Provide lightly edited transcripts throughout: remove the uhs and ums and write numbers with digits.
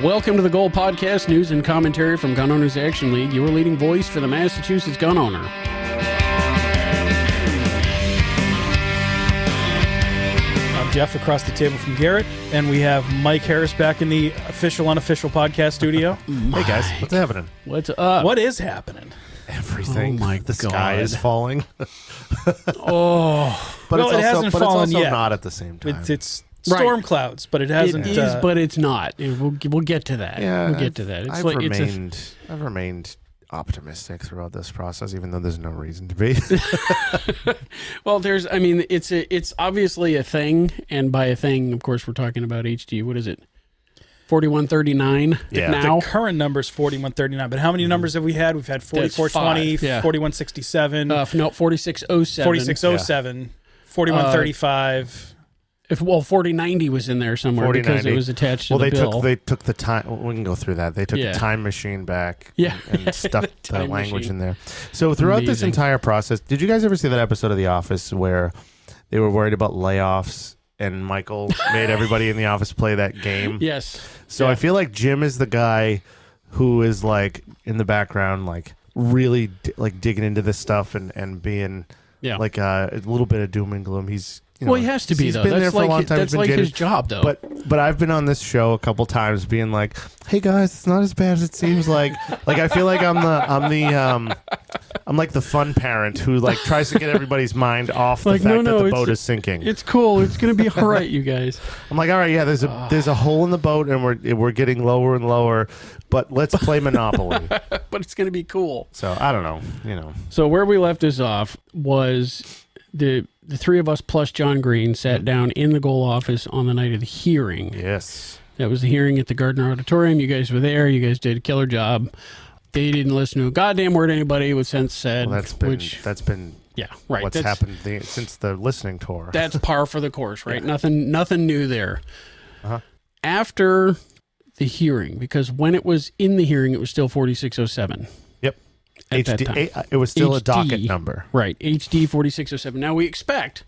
Welcome to the Gold Podcast, news and commentary from Gun Owners Action League, your leading voice for the Massachusetts gun owner. I'm Jeff across the table from Garrett, and we have Mike Harris back in the official, unofficial podcast studio. Hey guys, what's happening? What's up? What is happening? Everything. Oh my the God. sky is falling. Oh, But Well, it's it also, hasn't but fallen it's also yet. not at the same time. It's storm Right. clouds, but it hasn't. it is, but it's not. We'll get to that. yeah, we'll get to that. It's I've remained optimistic throughout this process, even though there's no reason to be. well, it's obviously a thing, and by a thing, of course, we're talking about HD. What is it? 4139 Yeah. now. The current number is 4139, but how many numbers have we had? We've had 4420, 5, yeah. 4167, No, 4607. 4607, 4135. 4090 was in there somewhere because it 4090. was attached to Well, the they bill. took the time. Well, we can go through that. They took Yeah. the time machine back. Yeah. and stuffed the time language machine. in there. So throughout this Amazing. entire process, did you guys ever see that episode of The Office where they were worried about layoffs and Michael made everybody in the office play that game? Yes. So I feel like Jim is the guy who is like in the background, like really digging into this stuff and being like a little bit of doom and gloom. He's Well, he has to be, he's though. been there That's for a long time. That's He's been like his jaded. job, though. But I've been on this show a couple times, being like, "Hey guys, it's not as bad as it seems." Like I feel like I'm like the fun parent who like tries to get everybody's mind off the Like, fact no, that the it's- boat is sinking. It's cool. It's going to be all right, you guys. I'm like, all right, yeah, there's a hole in the boat, and we're getting lower and lower, but let's play Monopoly. But it's going to be cool. So I don't know, So where we left this off was the three of us plus John Green sat down in the goal office on the night of the hearing. Yes. That was the hearing at the Gardner Auditorium. You guys were there. You guys did a killer job. They didn't listen to a goddamn word anybody was since said. Well, that's been yeah, right. what's happened since the listening tour. That's par for the course, right? Yeah. Nothing new there. Uh-huh. After the hearing, because when it was in the hearing, it was still 4607. Yep. At that time. It was still a HD, docket number. Right. HD 4607. Now we expect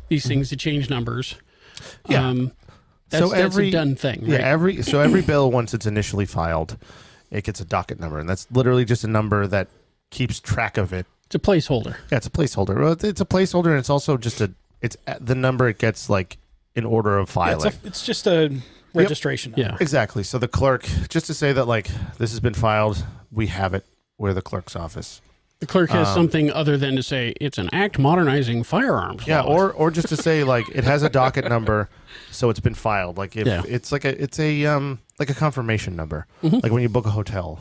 these things to change numbers. Yeah. That's a done thing. Right? Yeah. Every bill, once it's initially filed, it gets a docket number, and that's literally just a number that keeps track of it. It's a placeholder. Yeah, it's a placeholder. Well, it's a placeholder, and it's also just it's the number it gets like in order of filing. It's just a registration number. Yeah. Exactly. So the clerk, just to say that like this has been filed, we have it. We're the clerk's office. The clerk has something other than to say it's an act modernizing firearms. Yeah, laws. or just to say like it has a docket number, so it's been filed. Like if it's like a confirmation number, like when you book a hotel.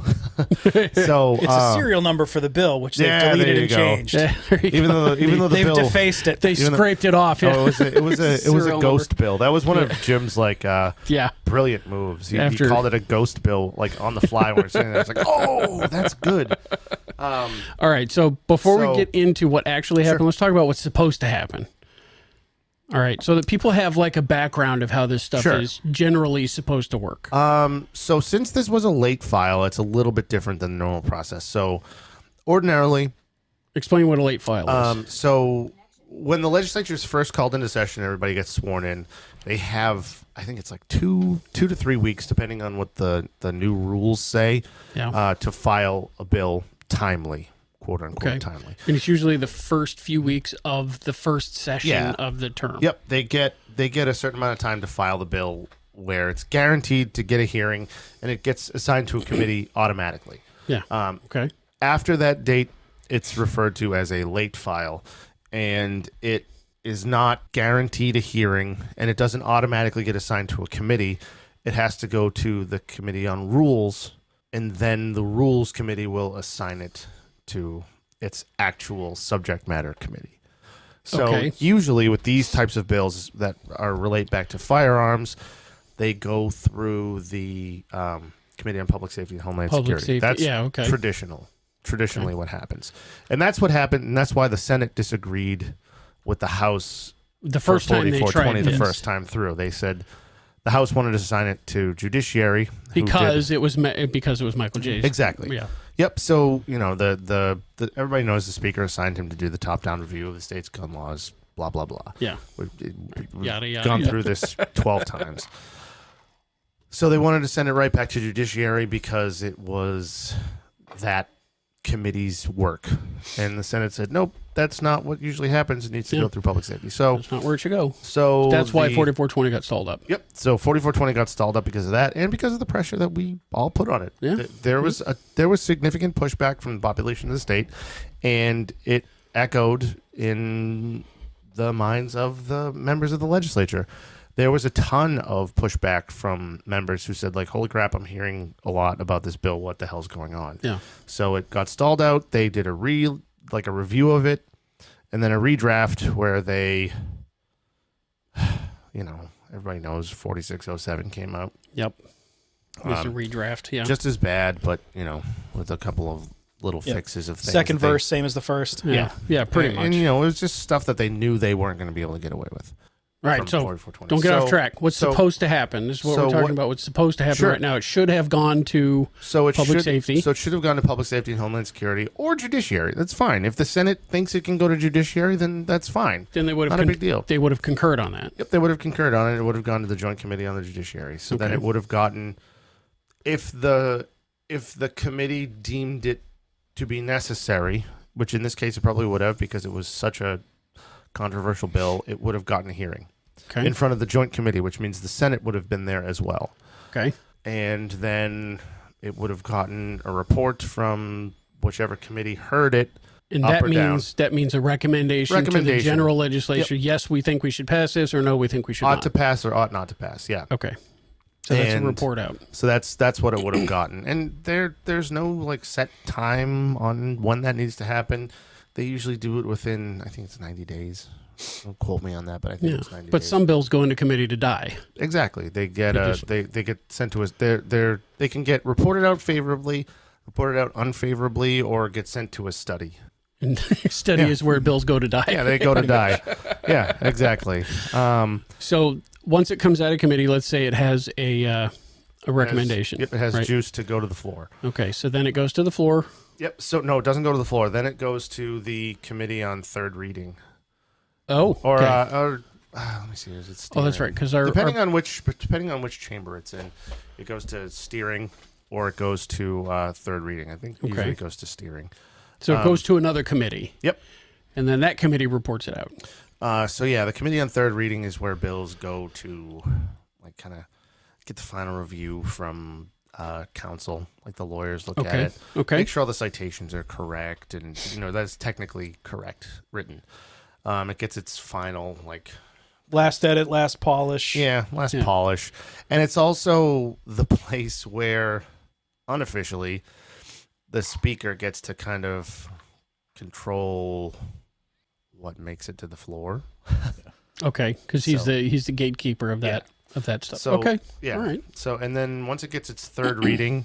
So It's a serial number for the bill, which they've deleted and changed. Yeah, there you even go. though the They've bill defaced it. They scraped it off. Yeah. Oh, it was a Serial ghost bill. That was one of Jim's like Yeah. brilliant moves. He After- called it a ghost bill, like on the fly when we're sitting there. It's like, oh, that's good. All right. So before we get into what actually happened, Sure. let's talk about what's supposed to happen. All right. So that people have like a background of how this stuff Sure. is generally supposed to work. So since this was a late file, it's a little bit different than the normal process. So ordinarily, Explain what a late file is. so when the legislature is first called into session, everybody gets sworn in. They have, I think it's like two to 3 weeks, depending on what the new rules say, to file a bill timely, quote unquote timely. And it's usually the first few weeks of the first session of the term. Yep, they get a certain amount of time to file the bill where it's guaranteed to get a hearing, and it gets assigned to a committee automatically. Yeah. Okay. After that date, it's referred to as a late file, and it is not guaranteed a hearing, and it doesn't automatically get assigned to a committee. It has to go to the Committee on Rules, and then the Rules Committee will assign it to its actual subject matter committee. So usually with these types of bills that relate back to firearms, they go through the Committee on Public Safety and Homeland Security. That's traditionally what happens. And that's what happened, and that's why the Senate disagreed with the House the first time they tried the first time through. They said the House wanted to assign it to Judiciary because it was Michael J's. Exactly. Yep. So the everybody knows the speaker assigned him to do the top-down review of the state's gun laws. Blah blah blah. Yeah. We've Yada, yada, gone yada. through this 12 times. So they wanted to send it right back to judiciary because it was that committee's work, and the Senate said, "Nope, that's not what usually happens. It needs to go through public safety." So That's not where it should go. So That's why 4420 got stalled up. Yep. So 4420 got stalled up because of that, and because of the pressure that we all put on it. Yeah. There was significant pushback from the population of the state, and it echoed in the minds of the members of the legislature. There was a ton of pushback from members who said, like, "Holy crap, I'm hearing a lot about this bill. What the hell's going on?" Yeah. So it got stalled out. They did a review of it, and then a redraft where they, everybody knows 4607 came out. Yep. It's a redraft. Yeah. Just as bad, but with a couple of little fixes of things. Second verse, same as the first. Yeah. Yeah. Pretty much. And it was just stuff that they knew they weren't going to be able to get away with. Right. So 4420. don't get off track. What's supposed to happen? This is what we're talking about. What's supposed to happen right now. It should have gone to public safety. So it should have gone to public safety and Homeland Security or judiciary. That's fine. If the Senate thinks it can go to judiciary, then that's fine. Then they would have not a big deal. They would have concurred on that. Yep, they would have concurred on it. It would have gone to the Joint Committee on the Judiciary. So then it would have gotten, if the committee deemed it to be necessary, which in this case it probably would have because it was such a controversial bill, it would have gotten a hearing in front of the Joint Committee, which means the Senate would have been there as well. Okay. And then it would have gotten a report from whichever committee heard it. And that means a recommendation to the general legislature. Yep. Yes, we think we should pass this, or no, we think we should not. Ought to pass or ought not to pass. Yeah. Okay. So that's a report out. So that's what it would have gotten. And there's no set time on when that needs to happen. They usually do it within, I think it's 90 days. Don't quote me on that, but I think it's 90 days. But some bills go into committee to die. Exactly. They get they get sent to us. They can get reported out favorably, reported out unfavorably, or get sent to a study. And study is where bills go to die. Yeah, they go to die. Yeah, exactly. So once it comes out of committee, let's say it has a recommendation. It has juice to go to the floor. Okay, so then it goes to the floor. Yep. So no, it doesn't go to the floor. Then it goes to the committee on third reading. Oh, or okay. Let me see. Is it Oh, steering? that's right. Because depending on which chamber it's in, it goes to steering or it goes to third reading. I think usually it goes to steering. So it goes to another committee. Yep. And then that committee reports it out. So yeah, the committee on third reading is where bills go to, kind of get the final review from counsel. Like the lawyers look at it, make sure all the citations are correct, and that's technically correct written. It gets its final last edit, last polish. Yeah, last polish. And it's also the place where unofficially the speaker gets to kind of control what makes it to the floor. Okay, because he's the gatekeeper of that stuff. So, okay, yeah. All right. So and then once it gets its third reading,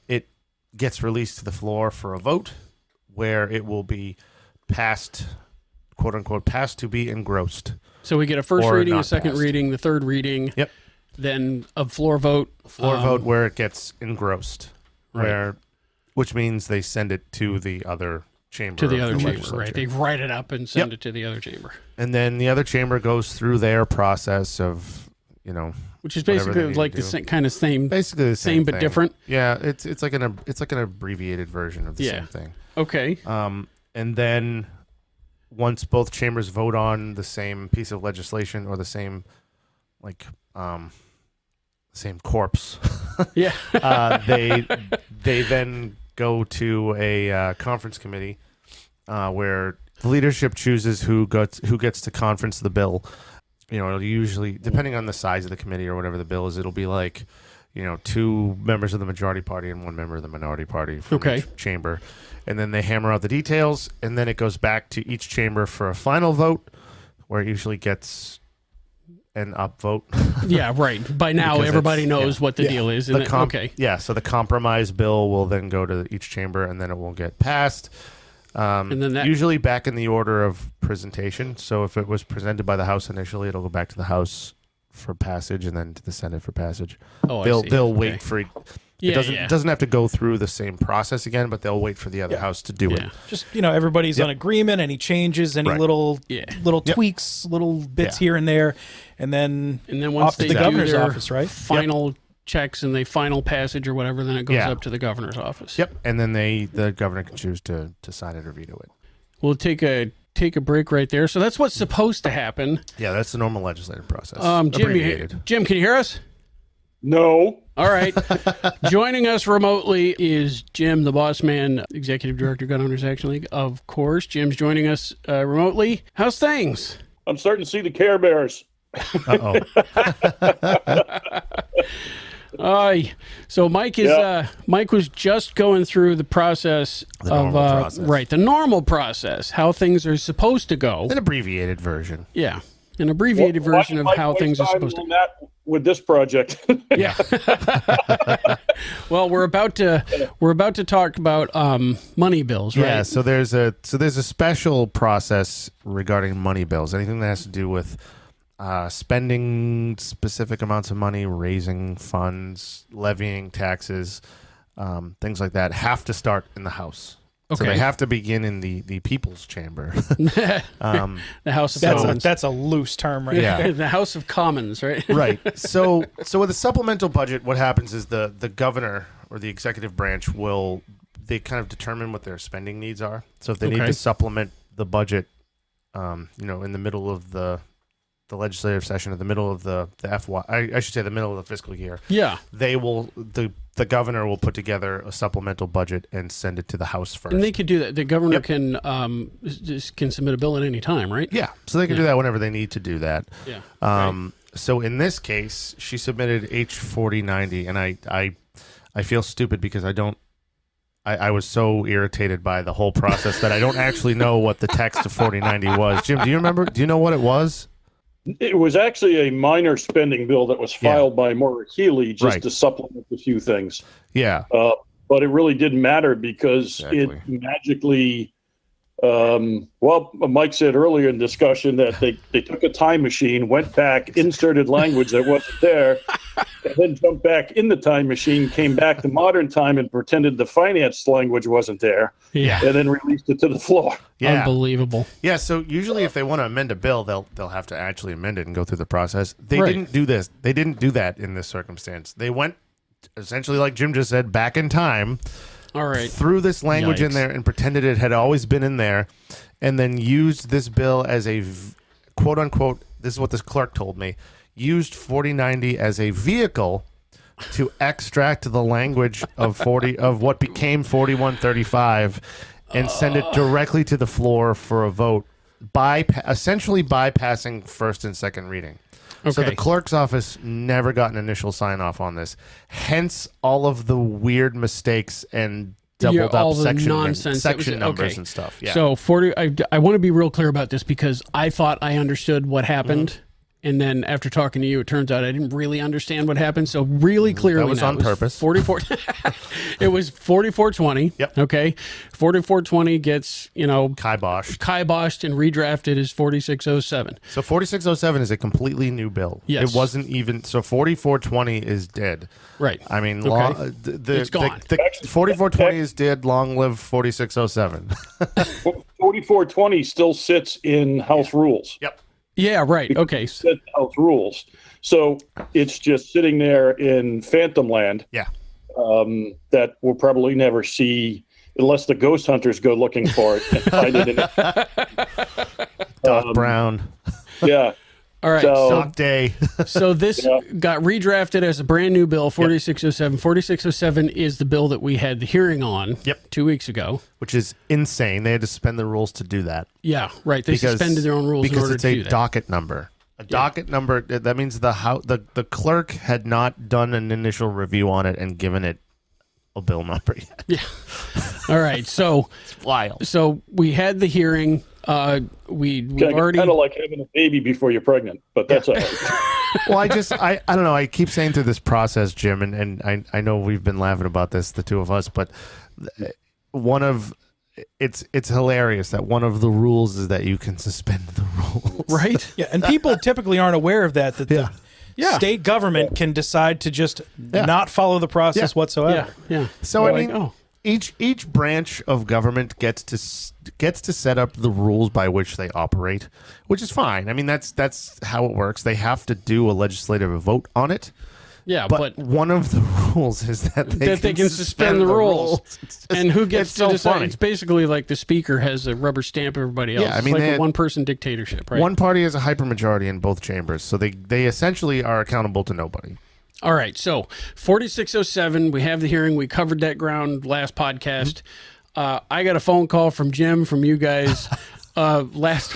it gets released to the floor for a vote, where it will be passed, quote unquote, passed to be engrossed. So we get a first reading, a second reading, the third reading. Yep. Then a floor vote. Vote where it gets engrossed, which means they send it to the other chamber. Right. They write it up and send it to the other chamber. And then the other chamber goes through their process of, which is basically like the same, basically the same but thing. different. Yeah, it's like an abbreviated version of the same thing. Okay. And then once both chambers vote on the same piece of legislation or the same same corpse, they then go to a conference committee where the leadership chooses who gets to conference the bill. It'll usually, depending on the size of the committee or whatever the bill is, it'll be two members of the majority party and one member of the minority party from each chamber. And then they hammer out the details, and then it goes back to each chamber for a final vote, where it usually gets an upvote. Yeah, right. By now, everybody knows what the deal is. Yeah, so the compromise bill will then go to each chamber, and then it will get passed. And then usually back in the order of presentation. So if it was presented by the House initially, it'll go back to the House for passage, and then to the Senate for passage. Oh, they'll wait for Yeah, It doesn't have to go through the same process again, but they'll wait for the other house to do it. Just, everybody's on agreement, any changes, any Right. little tweaks, little bits here and there, and then once off to they the do governor's their office, right? final checks and the final passage or whatever, then it goes up to the governor's office. Yep, and then the governor can choose to sign it or veto it. We'll take a break right there. So that's what's supposed to happen. Yeah, that's the normal legislative process. Jim, can you hear us? No. All right. Joining us remotely is Jim, the boss man, executive director, Gun Owners Action League. Of course, Jim's joining us remotely. How's things? I'm starting to see the Care Bears. Uh-oh. So Mike is Mike was just going through the process the normal process, how things are supposed to go. An abbreviated version. Yeah. An abbreviated version of how things are supposed to go. With this project. Yeah. Well, we're about to talk about money bills, right? Yeah, so there's a special process regarding money bills. Anything that has to do with spending specific amounts of money, raising funds, levying taxes, things like that have to start in the House. Okay. So they have to begin in the people's chamber. The House of Commons. That's a loose term, right? Yeah. The House of Commons, right? Right. So with a supplemental budget, what happens is the governor or the executive branch they kind of determine what their spending needs are. So if they need to supplement the budget, in the middle of the legislative session, in the middle of the FY, I should say the middle of the fiscal year. Yeah. The governor will put together a supplemental budget and send it to the House first. And they could do that. The governor can submit a bill at any time, right? Yeah. So they can do that whenever they need to do that. Yeah. So in this case, she submitted H.4090, and I feel stupid because I was so irritated by the whole process that I don't actually know what the text of 4090 was. Jim, do you remember? Do you know what it was? It was actually a minor spending bill that was filed by Maura Healy just to supplement a few things. Yeah. But it really didn't matter because it magically, Mike said earlier in discussion that they took a time machine, went back, inserted language that wasn't there, and then jumped back in the time machine, came back to modern time and pretended the finance language wasn't there. Yeah. And then released it to the floor. Yeah. Unbelievable. Yeah, so usually if they want to amend a bill, they'll have to actually amend it and go through the process. They didn't do this. They didn't do that in this circumstance. They went essentially, like Jim just said, back in time. All right. Threw this language in there and pretended it had always been in there, and then used this bill as a quote unquote, this is what this clerk told me, used 4090 as a vehicle to extract the language of what became 4135 and send it directly to the floor for a vote, essentially bypassing first and second reading. Okay. So the clerk's office never got an initial sign off on this. Hence all of the weird mistakes and doubled up section numbers and stuff. Yeah. So I want to be real clear about this because I thought I understood what happened. Mm-hmm. And then after talking to you, it turns out I didn't really understand what happened. So really clearly, that was on purpose. 44. It was 4420. Yep. Okay. 4420 gets kiboshed and redrafted as 4607. So 4607 is a completely new bill. Yes. It wasn't even 4420 is dead. Right. I mean, it's gone. 4420 is dead. Long live 4607. 4420 still sits in House Rules. Yep. Yeah, right. Okay. House Rules. So it's just sitting there in Phantom Land. Yeah. That we'll probably never see unless the ghost hunters go looking for it and find it in it. Doc Brown. Yeah. All right. Doc Day. So this got redrafted as a brand new bill, 4607. 4607 is the bill that we had the hearing on 2 weeks ago. Which is insane. They had to suspend the rules to do that. Yeah, right. They suspended their own rules in order to do that. Because it's a docket number. A docket number, that means the clerk had not done an initial review on it and given it a bill number yet. Yeah. All right. So it's wild. So we had the hearing. We already kind of like having a baby before you're pregnant, but that's all right. Well, I don't know. I keep saying through this process, Jim, and I know we've been laughing about this, the two of us, but it's hilarious that one of the rules is that you can suspend the rules. Right? Yeah, and people typically aren't aware of that state government can decide to just not follow the process whatsoever. So I mean, oh. each branch of government gets to set up the rules by which they operate, which is fine. I mean, that's how it works. They have to do a legislative vote on it. Yeah, but one of the rules is that they can suspend the rules. And who gets to decide? Funny. It's basically like the speaker has a rubber stamp of everybody else. Yeah, I mean, it's like a one-person dictatorship, right? One party has a hypermajority in both chambers, so they essentially are accountable to nobody. All right, so 4607, we have the hearing. We covered that ground last podcast. I got a phone call from Jim from you guys last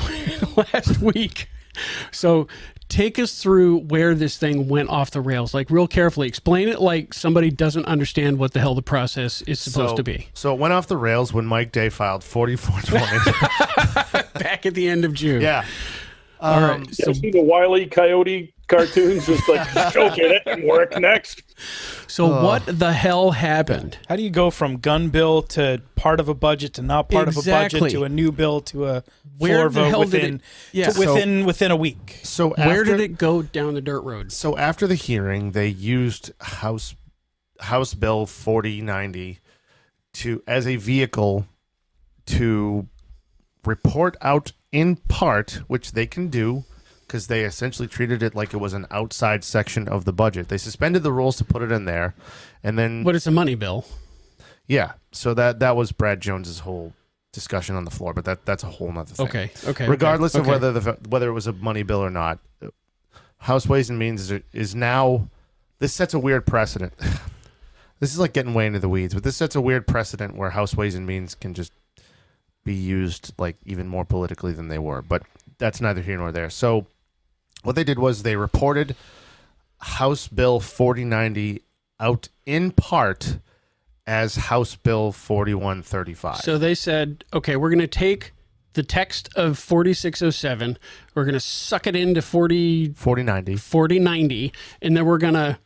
week. So take us through where this thing went off the rails, like real carefully. Explain it like somebody doesn't understand what the hell the process is supposed to be. So it went off the rails when Mike Day filed 4420. Back at the end of June. Yeah. All right. So see the Wile E. Coyote cartoons, just like, okay, that didn't work. Next. So what the hell happened? How do you go from gun bill to part of a budget to not part of a budget to a new bill to a floor vote within a week? So where did it go down the dirt road? So after the hearing, they used House Bill 4090 as a vehicle to report out in part, which they can do, because they essentially treated it like it was an outside section of the budget. They suspended the rules to put it in there, and then... But it's a money bill. Yeah, so that was Brad Jones's whole discussion on the floor, but that's a whole nother thing. Okay. Regardless of whether it was a money bill or not, House Ways and Means is now... This sets a weird precedent. This is like getting way into the weeds, but this sets a weird precedent where House Ways and Means can just be used like even more politically than they were, but that's neither here nor there. So what they did was they reported House Bill 4090 out in part as House Bill 4135. So they said, okay, we're going to take the text of 4607, we're going to suck it into 4090, and then we're going to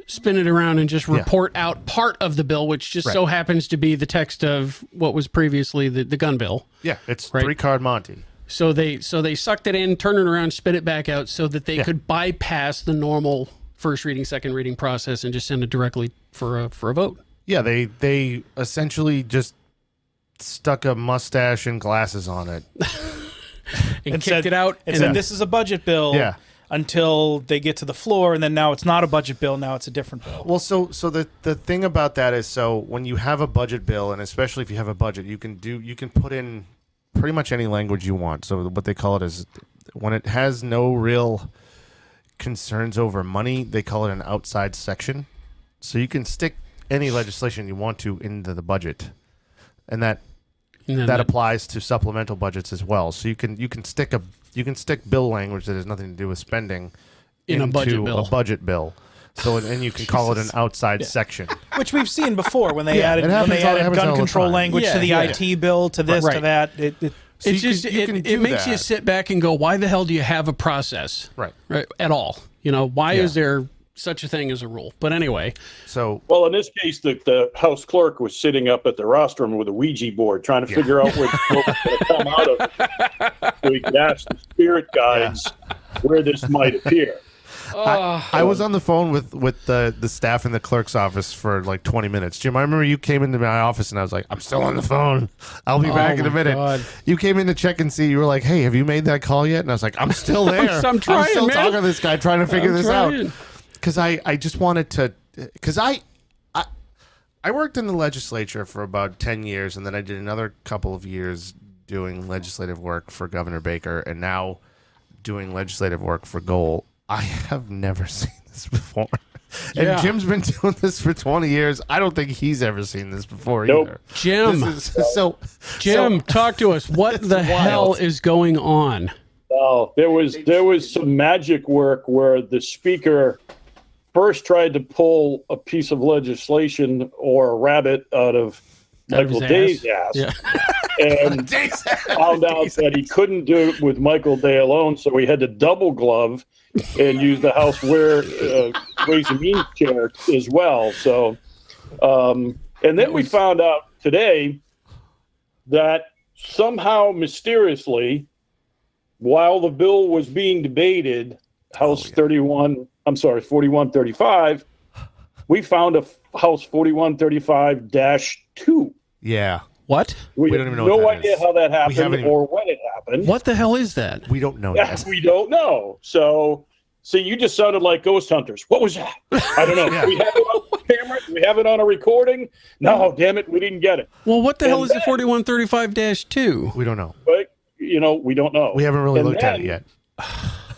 spin it around and just report out part of the bill, which just so happens to be the text of what was previously the gun bill. Yeah, it's three-card Monty. So they sucked it in, turned it around, spit it back out so that they could bypass the normal first reading, second reading process and just send it directly for a vote. Yeah, they essentially just stuck a mustache and glasses on it. and kicked it out. And said, this is a budget bill. Yeah. Until they get to the floor, and then now it's not a budget bill. Now it's a different bill. Well, so the thing about that is, so when you have a budget bill, and especially if you have a budget, you can put in pretty much any language you want. So what they call it is, when it has no real concerns over money, they call it an outside section. So you can stick any legislation you want to into the budget, and that applies to supplemental budgets as well. So you can stick bill language that has nothing to do with spending into a budget bill. So and you can call it an outside section, which we've seen before when they added gun control language to the IT bill, to this, to that. It makes you sit back and go, why the hell do you have a process? Right at all? Why is there such a thing as a rule? But anyway, well, in this case, the House clerk was sitting up at the rostrum with a Ouija board trying to figure out what was going to come out of it, so he could ask the spirit guides where this might appear. I was on the phone with the staff in the clerk's office for like 20 minutes. Jim, I remember you came into my office and I was like, I'm still on the phone. I'll be back in a minute. God. You came in to check and see. You were like, hey, have you made that call yet? And I was like, I'm still there. I'm still man. talking to this guy, trying to figure this out. Because I just wanted to, because I worked in the legislature for about 10 years, and then I did another couple of years doing legislative work for Governor Baker, and now doing legislative work for Goal. I have never seen this before. And Jim's been doing this for 20 years. I don't think he's ever seen this before either. Jim, talk to us. What the hell is going on? Oh, there was some magic work where the speaker first tried to pull a piece of legislation or a rabbit out of Michael Day's ass, and found out that he couldn't do it with Michael Day alone, so he had to double glove and use the House Ways and Means chair as well. So, and then we found out today that somehow mysteriously, while the bill was being debated, House 31 I'm sorry, 4135, we found a House 4135-2. Yeah. What? We don't have even know what no that idea is. how that happened even- or when it happened. What the hell is that? We don't know Yes, that. we don't know. So, see, you just sounded like ghost hunters. What was that? I don't know. Yeah. We have it on camera. We have it on a recording. No, damn it, we didn't get it. Well, what the And hell is the then- 4135-2? We don't know. But, we don't know. We haven't really And looked at it then, yet.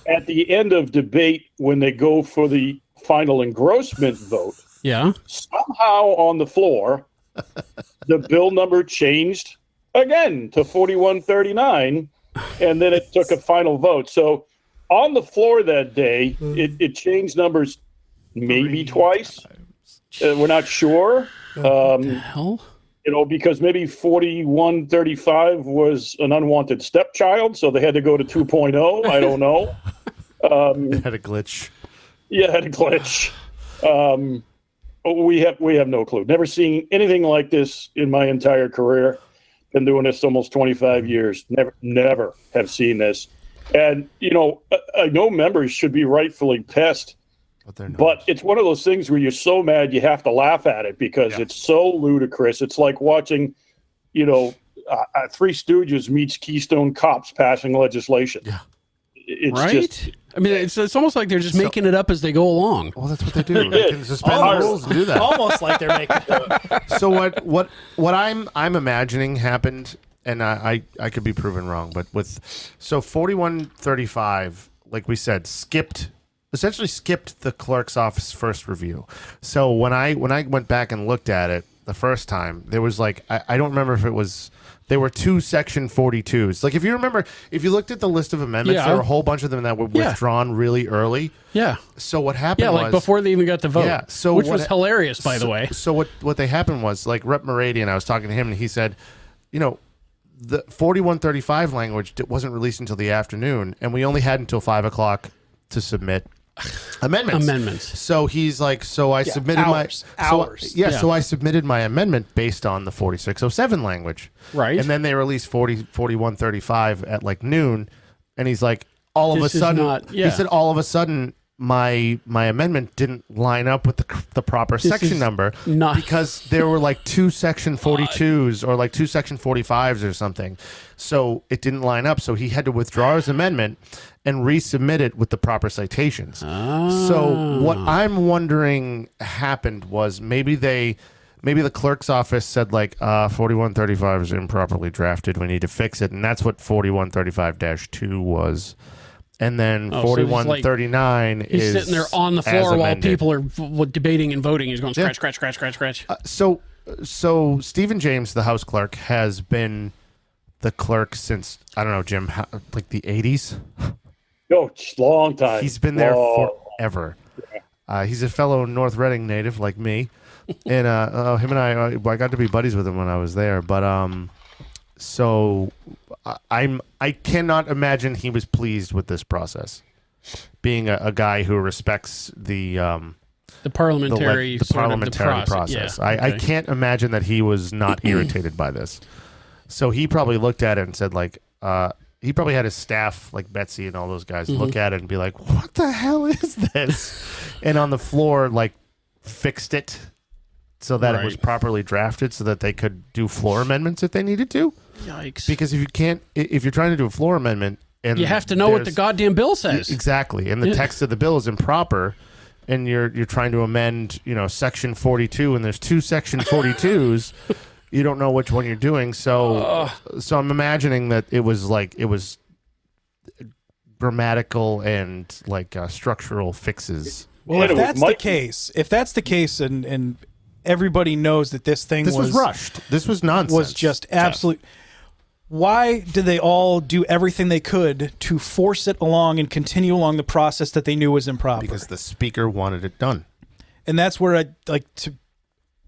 At the end of debate, when they go for the final engrossment vote, Yeah. somehow on the floor, the bill number changed again to 4139, and then it took a final vote. So on the floor that day, it changed numbers maybe twice. We're not sure. Hell? Because maybe 4135 was an unwanted stepchild, so they had to go to 2.0. I don't know. It had a glitch. Yeah, had a glitch. We have no clue. Never seen anything like this in my entire career. Been doing this almost 25 years. Never have seen this. And I know members should be rightfully pissed, But they're not. but it's one of those things where you're so mad you have to laugh at it because it's so ludicrous. It's like watching, Three Stooges meets Keystone Cops passing legislation. Yeah. It's Right? just I mean, it's almost like they're just making it up as they go along. Well, that's what they do. They can suspend the rules and do that. Almost like they're making So what I'm imagining happened, and I could be proven wrong, but 4135, like we said, essentially skipped the clerk's office first review. So when I went back and looked at it the first time, there was I don't remember if it was. There were 2 Section 42s. Like, if you remember, if you looked at the list of amendments, there were a whole bunch of them that were withdrawn really early. Yeah. So what happened was... Yeah, before they even got the vote. Yeah, so which was hilarious, by the way. So what they happened was, Rep. Meradian, I was talking to him, and he said, the 4135 language wasn't released until the afternoon, and we only had until 5 o'clock to submit amendments. So he's like, so I submitted hours. So I submitted my amendment based on the 4607 language. Right. And then they released 4135 at noon, and he's like, all of a sudden, he said, all of a sudden, my amendment didn't line up with the proper section number because there were 2 Section 42s or 2 Section 45s or something. So it didn't line up. So he had to withdraw his amendment and resubmit it with the proper citations. So what I'm wondering happened was maybe the clerk's office said 4135 is improperly drafted. We need to fix it. And that's what 4135-2 was. And then 4139 is he's sitting there on the floor while amended. people are debating and voting. He's going scratch. So Stephen James, the House clerk, has been the clerk since, I don't know, Jim, the 80s. Oh, long time. He's been there forever. He's a fellow North Reading native like me. And him and I got to be buddies with him when I was there. But so I cannot imagine he was pleased with this process. Being a guy who respects the parliamentary process. Yeah, okay. I can't imagine that he was not irritated by this. So he probably looked at it and said he probably had his staff Betsy and all those guys look at it and be like, what the hell is this? And on the floor fixed it so that it was properly drafted so that they could do floor amendments if they needed to. Yikes. Because if you're trying to do a floor amendment and you have to know what the goddamn bill says. Exactly. And the text of the bill is improper and you're trying to amend, Section 42 and there's 2 Section 42s, you don't know which one you're doing. So I'm imagining that it was grammatical and structural fixes. Well, if that's the case and everybody knows that this was rushed. This was nonsense. Was just absolute. Why did they all do everything they could to force it along and continue along the process that they knew was improper? Because the speaker wanted it done. And that's where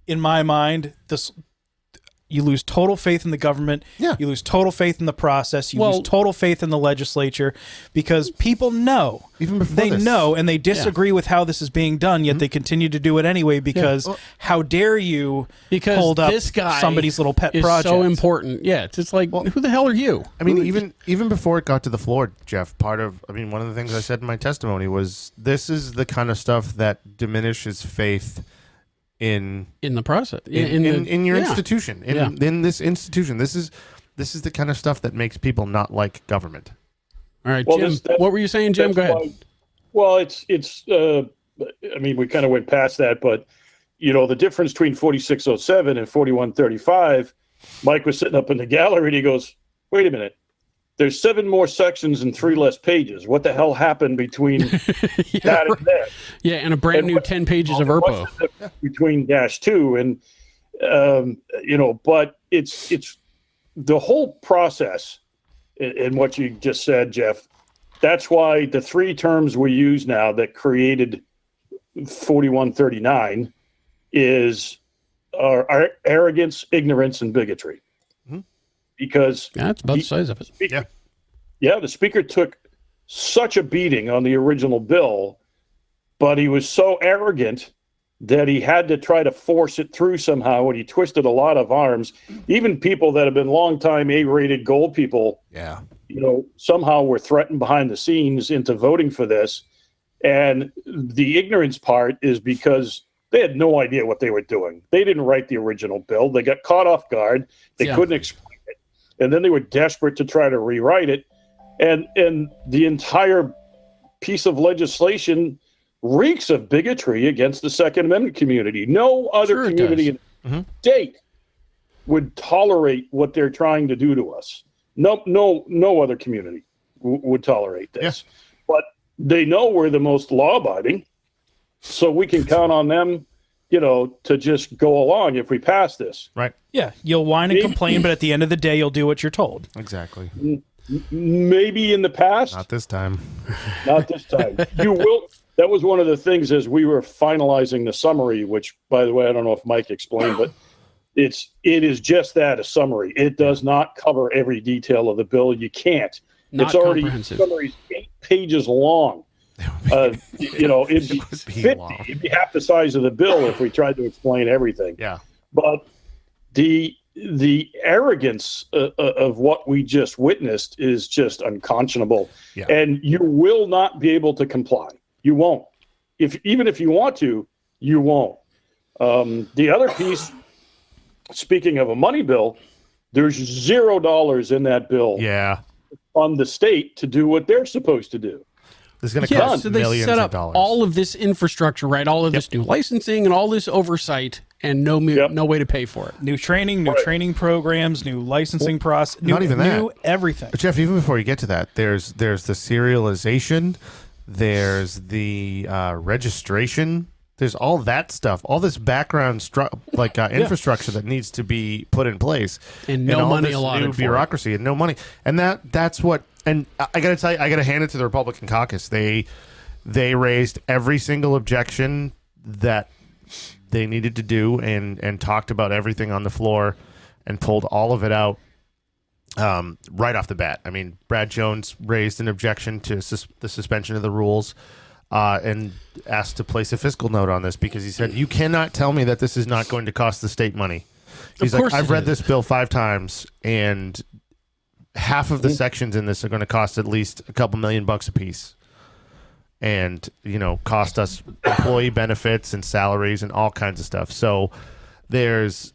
in my mind, You lose total faith in the government. Yeah. You lose total faith in the process. You lose total faith in the legislature because people know. Even before they this. know, and they disagree with how this is being done, yet they continue to do it anyway because how dare you hold up this guy somebody's little pet is project. so important. Yeah, it's just like, who the hell are you? I mean, even before it got to the floor, Jeff, one of the things I said in my testimony was this is the kind of stuff that diminishes faith in the process, in your institution, in this institution. This is the kind of stuff that makes people not like government. All right, Jim, what were you saying, Jim? Go ahead. Well, it's I mean, we kind of went past that, but the difference between 4607 and 4135, Mike was sitting up in the gallery and he goes, wait a minute. There's 7 more sections and 3 less pages. What the hell happened between that and that? Yeah, and a brand new 10 pages of ERPO. Between -2 and, but it's the whole process in what you just said, Jeff. That's why the 3 terms we use now that created 4139 are arrogance, ignorance, and bigotry. Because that's both sides of it. The speaker took such a beating on the original bill, but he was so arrogant that he had to try to force it through somehow, and he twisted a lot of arms. Even people that have been longtime A-rated gold people, somehow were threatened behind the scenes into voting for this. And the ignorance part is because they had no idea what they were doing. They didn't write the original bill. They got caught off guard. They couldn't explain. And then they were desperate to try to rewrite it. And the entire piece of legislation reeks of bigotry against the Second Amendment community. No other community in the state would tolerate what they're trying to do to us. No other community would tolerate this. Yeah. But they know we're the most law-abiding, so we can count on them to just go along if we pass this. Right. Yeah, you'll whine and complain, but at the end of the day, you'll do what you're told. Exactly. Maybe in the past. Not this time. Not this time. You will. That was one of the things as we were finalizing the summary, which, by the way, I don't know if Mike explained, but it is just that, a summary. It does not cover every detail of the bill. You can't. It's already summaries 8 pages long. It'd be 50. It'd be half the size of the bill if we tried to explain everything. Yeah. But the arrogance of what we just witnessed is just unconscionable. Yeah. And you will not be able to comply. You won't. Even if you want to, you won't. The other piece, speaking of a money bill, there's $0 in that bill. Yeah. On the state to do what they're supposed to do. It's going to cost millions of dollars. All of this infrastructure, right? All of this new licensing and all this oversight, and no way to pay for it. New training, training programs, new licensing process. Not even that. New everything. But Jeff, even before you get to that, there's the serialization, there's the registration, there's all that stuff, all this background infrastructure that needs to be put in place, and no money allotted new bureaucracy and no money, and that's what. And I got to tell you, I got to hand it to the Republican caucus. They raised every single objection that they needed to do and talked about everything on the floor and pulled all of it out right off the bat. I mean, Brad Jones raised an objection to the suspension of the rules and asked to place a fiscal note on this because he said, you cannot tell me that this is not going to cost the state money. He's like, I've read this bill 5 times, and half of the sections in this are going to cost at least a couple $1 million a piece, and cost us employee benefits and salaries and all kinds of stuff. So there's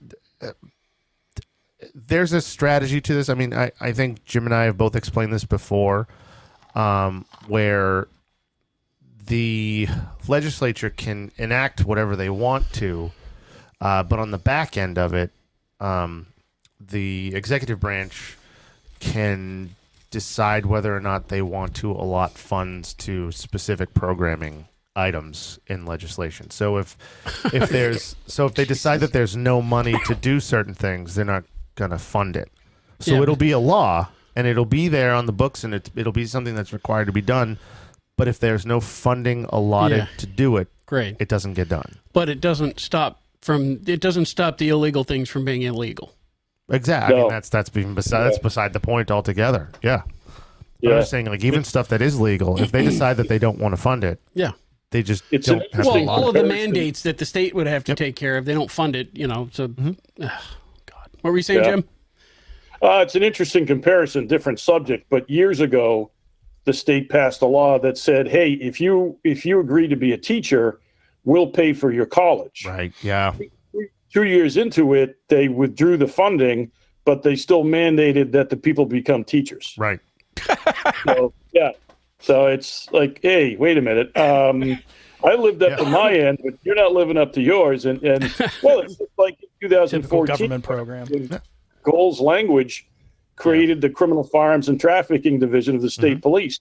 a strategy to this. I mean, I think Jim and I have both explained this before, where the legislature can enact whatever they want to, but on the back end of it, the executive branch can decide whether or not they want to allot funds to specific programming items in legislation. So if they decide that there's no money to do certain things, they're not going to fund it. So it'll be a law, and it'll be there on the books, and it'll be something that's required to be done. But if there's no funding allotted to do it, it doesn't get done. But it doesn't stop the illegal things from being illegal. Exactly. No. I mean, that's beside the point altogether. Yeah. But Yeah. I'm just saying, like, even stuff that is legal, if they decide that they don't want to fund it, Yeah. they just It's don't an have Well, to. all of the comparison. mandates that the state would have to take care of, they don't fund it, So, God. What were you saying, Yeah. Jim? It's an interesting comparison, different subject. But years ago, the state passed a law that said, "Hey, if you agree to be a teacher, we'll pay for your college." Right. Yeah. 2 years into it, they withdrew the funding, but they still mandated that the people become teachers. Right. So, yeah. So it's like, hey, wait a minute. I lived up to my end, but you're not living up to yours. And well, it's just like in Typical 2014, government program. Goals Language created the Criminal Firearms and Trafficking Division of the State Police.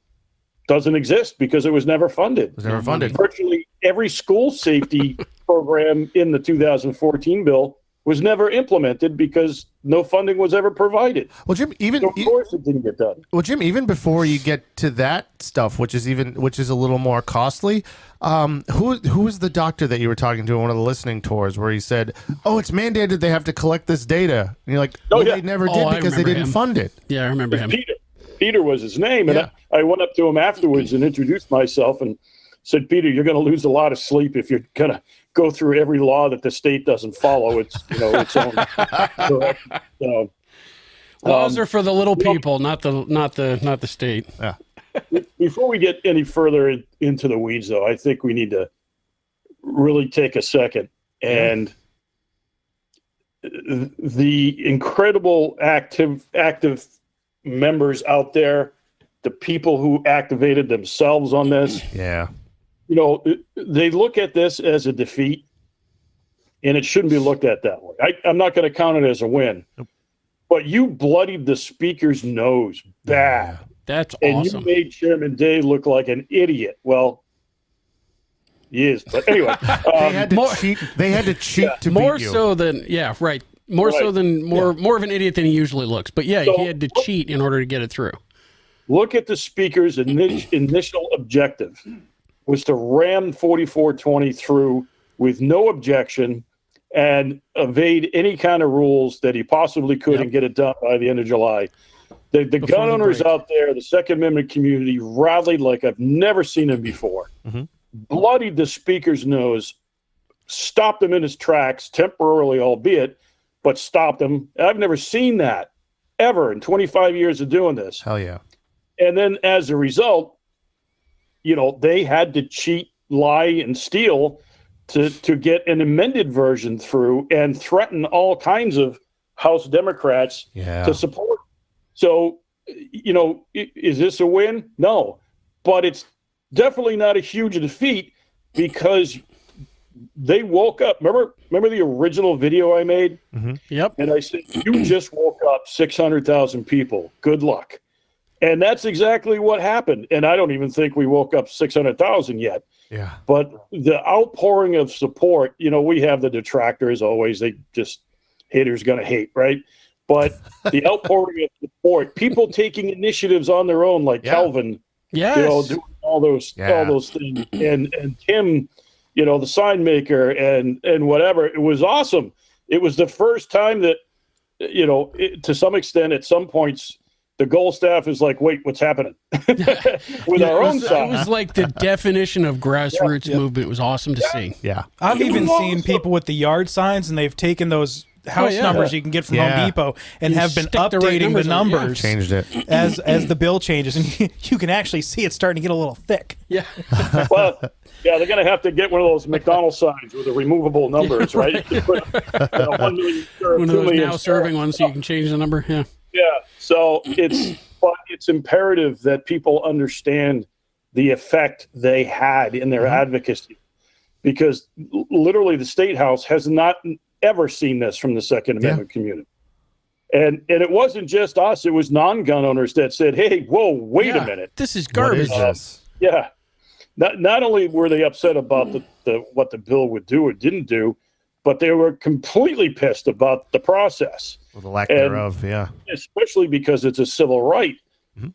Doesn't exist because it was never funded. It was never funded. Virtually every school safety program in the 2014 bill was never implemented because no funding was ever provided. Well, Jim, So of course it didn't get done. Well, Jim, even before you get to that stuff, which is a little more costly, who was the doctor that you were talking to on one of the listening tours where he said, "Oh, it's mandated they have to collect this data," and you're like, they never did because they didn't fund it. Yeah, I remember him. Peter was his name, and I went up to him afterwards and introduced myself and said, "Peter, you're going to lose a lot of sleep if you're going to go through every law that the state doesn't follow. It's its own." So, laws are for the little people, not the state. Yeah. Before we get any further into the weeds, though, I think we need to really take a second and the incredible active members out there, the people who activated themselves on this. Yeah. They look at this as a defeat, and it shouldn't be looked at that way. I'm not going to count it as a win. Nope. But you bloodied the speaker's nose bad. That's and awesome. You made Chairman Day look like an idiot. Well, he is. But anyway. They had to cheat. They had to cheat to more beat you. so than, right. More so than, more of an idiot than he usually looks. But yeah, he had to cheat in order to get it through. Look at the speaker's initial objective was to ram 4420 through with no objection and evade any kind of rules that he possibly could and get it done by the end of July. The gun owners out there, the Second Amendment community, rallied like I've never seen them before. Bloodied the speaker's nose, stopped him in his tracks, temporarily albeit, but stopped him. I've never seen that ever in 25 years of doing this. Hell yeah. And then as a result, they had to cheat, lie, and steal to get an amended version through and threaten all kinds of House Democrats to support. So, is this a win? No. But it's definitely not a huge defeat because they woke up. Remember the original video I made? Yep. And I said, you just woke up 600,000 people. Good luck. And that's exactly what happened. And I don't even think we woke up 600,000 yet. Yeah. But the outpouring of support, we have the detractors always. They just, haters going to hate, right? But the outpouring of support, people taking initiatives on their own, like Calvin, doing all those things, and Tim, the sign maker and whatever. It was awesome. It was the first time that, to some extent, at some points, the goal staff is like, wait, what's happening with our own side? It was like the definition of grassroots movement. It was awesome to see. Yeah. I've even seen people with the yard signs, and they've taken those house numbers you can get from Home Depot and have been updating the numbers. Changed it. as the bill changes, and you can actually see it starting to get a little thick. Yeah. Well, they're going to have to get one of those McDonald's signs with the removable numbers, right? You put, 1 million, one of those now serving ones so you can change the number. Yeah. Yeah. So it's imperative that people understand the effect they had in their advocacy, because literally the State House has not ever seen this from the Second Amendment community. And it wasn't just us, it was non-gun owners that said, hey, whoa, wait a minute. This is garbage. What is this? Yeah. Not only were they upset about what the bill would do or didn't do, but they were completely pissed about the process. Well, the lack thereof, yeah. Especially because it's a civil right.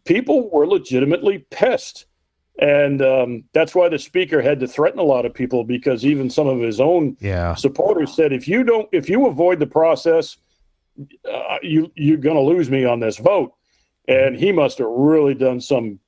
People were legitimately pissed. And that's why the speaker had to threaten a lot of people, because even some of his own supporters said, if you avoid the process, you're going to lose me on this vote. And he must have really done some,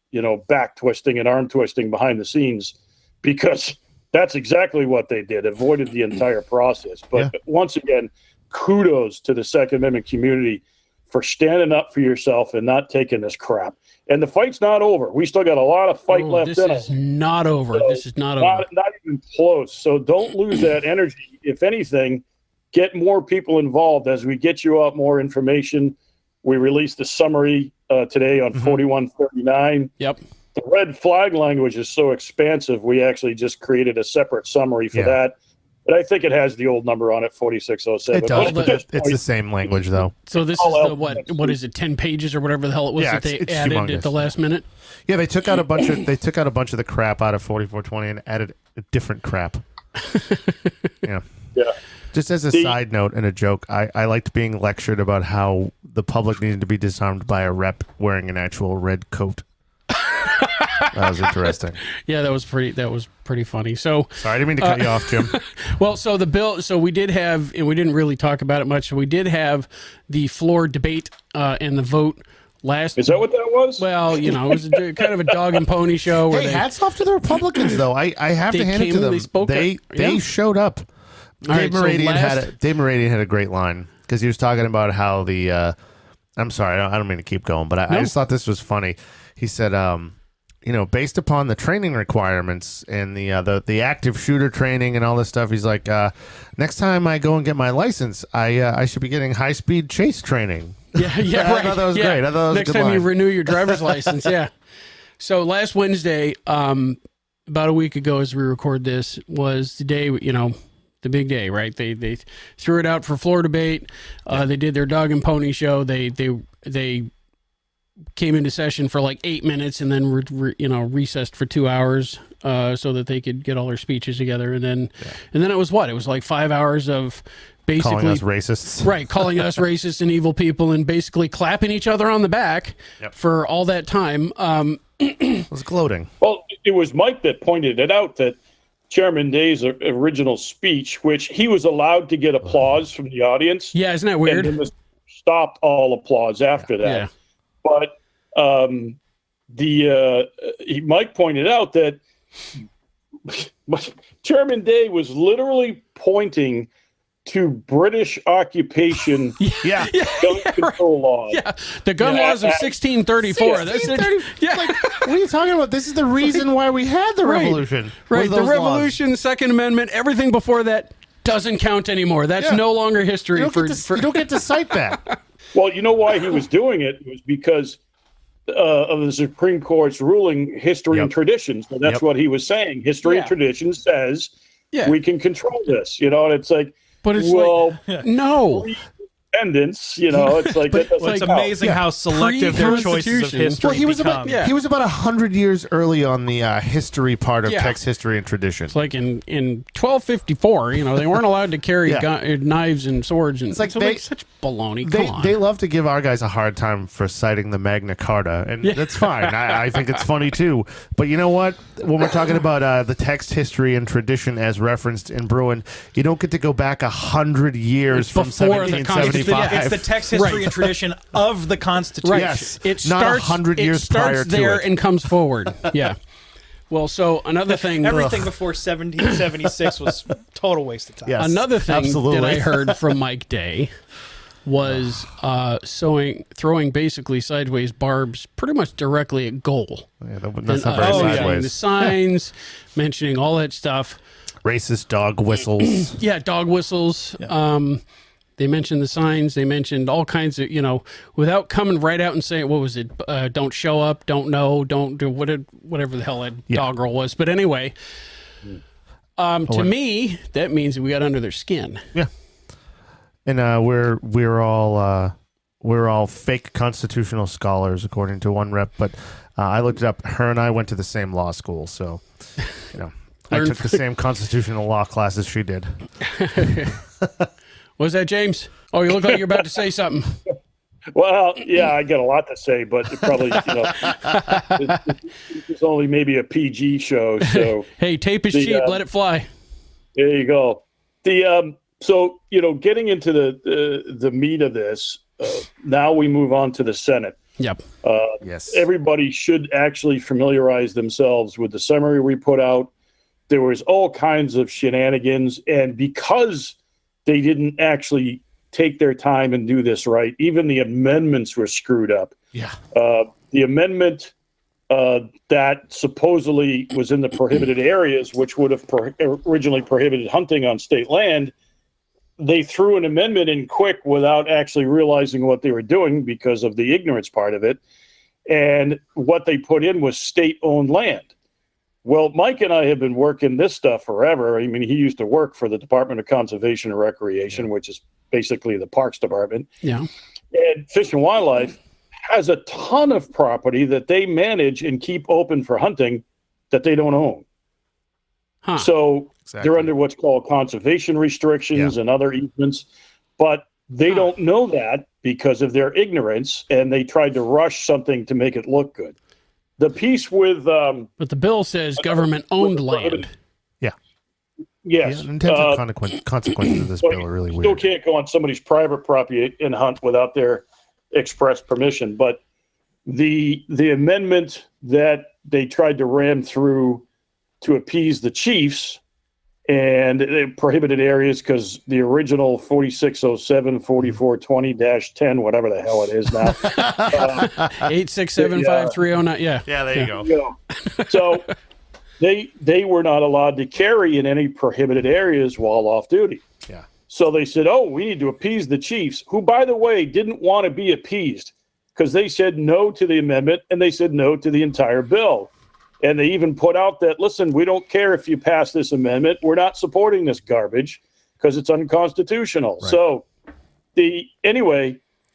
back twisting and arm twisting behind the scenes, because that's exactly what they did, avoided the entire process. But once again, kudos to the Second Amendment community for standing up for yourself and not taking this crap. And the fight's not over. We still got a lot of fight left in us. This is not over. This is not over. Not even close. So don't lose that energy. If anything, get more people involved as we get you out more information. We released the summary today on 4139. Yep. The red flag language is so expansive, we actually just created a separate summary for that. But I think it has the old number on it, 4607. It does. It's the same language, though. So this is the, what is it, 10 pages or whatever the hell it was that they added humongous. at the last minute? Yeah, they took out a bunch of the crap out of 4420 and added a different crap. Yeah. Just as a side note and a joke, I liked being lectured about how the public needed to be disarmed by a rep wearing an actual red coat. That was interesting. Yeah, that was pretty funny. So sorry, I didn't mean to cut you off, Jim. Well, so the bill, so we did have, and we didn't really talk about it much. So we did have the floor debate and the vote last. Is that what that was? Well, it was kind of a dog and pony show. Where hats off to the Republicans, though. I have to hand it to them. They showed up. Dave Meridian had a great line because he was talking about how the. I'm sorry, I don't mean to keep going, but I just thought this was funny. He said, based upon the training requirements and the active shooter training and all this stuff, he's like, next time I go and get my license, I should be getting high speed chase training. Yeah, right. I thought that was great. I thought that was next a good time line. you renew your driver's license. Yeah. So last Wednesday, about a week ago, as we record this, was the day. The big day, right? They threw it out for floor debate. They did their dog and pony show. They came into session for like 8 minutes and then recessed for 2 hours so that they could get all their speeches together. And then it was what? It was like 5 hours of basically calling us racists, right? Calling us racist and evil people, and basically clapping each other on the back for all that time. It was gloating. Well, it was Mike that pointed it out that Chairman Day's original speech, which he was allowed to get applause from the audience. Yeah, isn't that weird? And then stopped all applause after that. Yeah. But Mike pointed out that Chairman Day was literally pointing to British occupation gun control laws. Yeah, the gun laws of 1634. 1630. What are you talking about? This is the reason why we had the revolution. Right, the revolution, laws. Second Amendment, everything before that doesn't count anymore. That's no longer history. You don't get to cite that. Well, you know why he was doing it? It was because of the Supreme Court's ruling, history and tradition. So that's what he was saying. History and tradition says we can control this. And it's like, but it's no. Independence, it's like it's amazing how selective their choices of history he was become. He was about 100 years early on the history part of text history and tradition. It's like in 1254, they weren't allowed to carry knives and swords, and it's like such baloney. They love to give our guys a hard time for citing the Magna Carta, and that's fine. I think it's funny too. But you know what? When we're talking about the text history and tradition as referenced in Bruin, you don't get to go back 100 years from 1775. It's the text history and tradition of the Constitution. Right. Yes, it not starts 100 years prior to there it. and comes forward. Yeah. Well, so another thing. Everything before 1776 was total waste of time. Yes, another thing absolutely. that I heard from Mike Day was throwing basically sideways barbs pretty much directly at goal. Yeah, that's not very sideways. The signs, mentioning all that stuff. Racist dog whistles. Dog whistles. Yeah. They mentioned the signs. They mentioned all kinds of, without coming right out and saying, what was it? Don't show up, don't know, don't do whatever the hell that dog girl was. But anyway, to me, that means that we got under their skin. Yeah. And we're all fake constitutional scholars, according to one rep. But I looked it up. Her and I went to the same law school, so I took the same constitutional law class as she did. Was that James? Oh, you look like you're about to say something. Well, yeah, I got a lot to say, but it probably it's only maybe a PG show. So hey, tape is cheap. Let it fly. There you go. The So, getting into the meat of this, now we move on to the Senate. Yep. Yes. Everybody should actually familiarize themselves with the summary we put out. There was all kinds of shenanigans, and because they didn't actually take their time and do this right, even the amendments were screwed up. Yeah. The amendment that supposedly was in the prohibited areas, which would have originally prohibited hunting on state land, they threw an amendment in quick without actually realizing what they were doing because of the ignorance part of it. And what they put in was state-owned land. Well, Mike and I have been working this stuff forever. I mean, he used to work for the Department of Conservation and Recreation, which is basically the Parks Department. Yeah. And Fish and Wildlife has a ton of property that they manage and keep open for hunting that they don't own. Huh. So they're under what's called conservation restrictions and other easements, but they don't know that because of their ignorance, and they tried to rush something to make it look good. The piece with but the bill says government-owned land. Yes. The unintended consequences of this bill are really weird. Still can't go on somebody's private property and hunt without their express permission. But the amendment that they tried to ram through to appease the chiefs and it prohibited areas, because the original 4607, 4420-10, whatever the hell it is now. 8675309. Yeah. Yeah, there you go. So they were not allowed to carry in any prohibited areas while off duty. Yeah. So they said, we need to appease the chiefs, who, by the way, didn't want to be appeased because they said no to the amendment and they said no to the entire bill. And they even put out that, listen, we don't care if you pass this amendment. We're not supporting this garbage because it's unconstitutional. Right. So we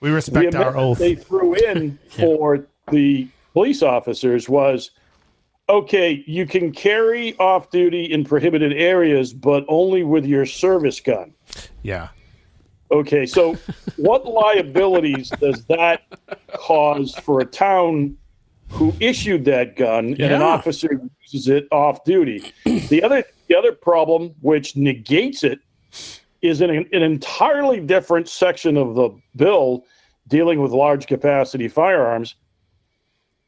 respect our oath. They threw in for the police officers was, okay, you can carry off duty in prohibited areas, but only with your service gun. Yeah. Okay, so what liabilities does that cause for a town who issued that gun and an officer uses it off duty? The other problem, which negates it, is an entirely different section of the bill dealing with large capacity firearms.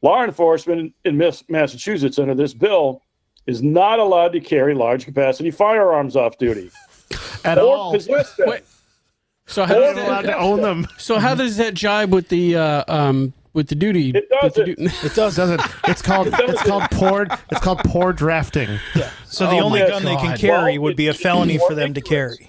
Law enforcement in Massachusetts under this bill is not allowed to carry large capacity firearms off duty at or all. possess them. Wait, so how They're allowed to own them. So how does that jibe with the duty? It doesn't. It doesn't. It's called poor drafting. Yeah. So the only gun they can carry would be a felony for them to carry.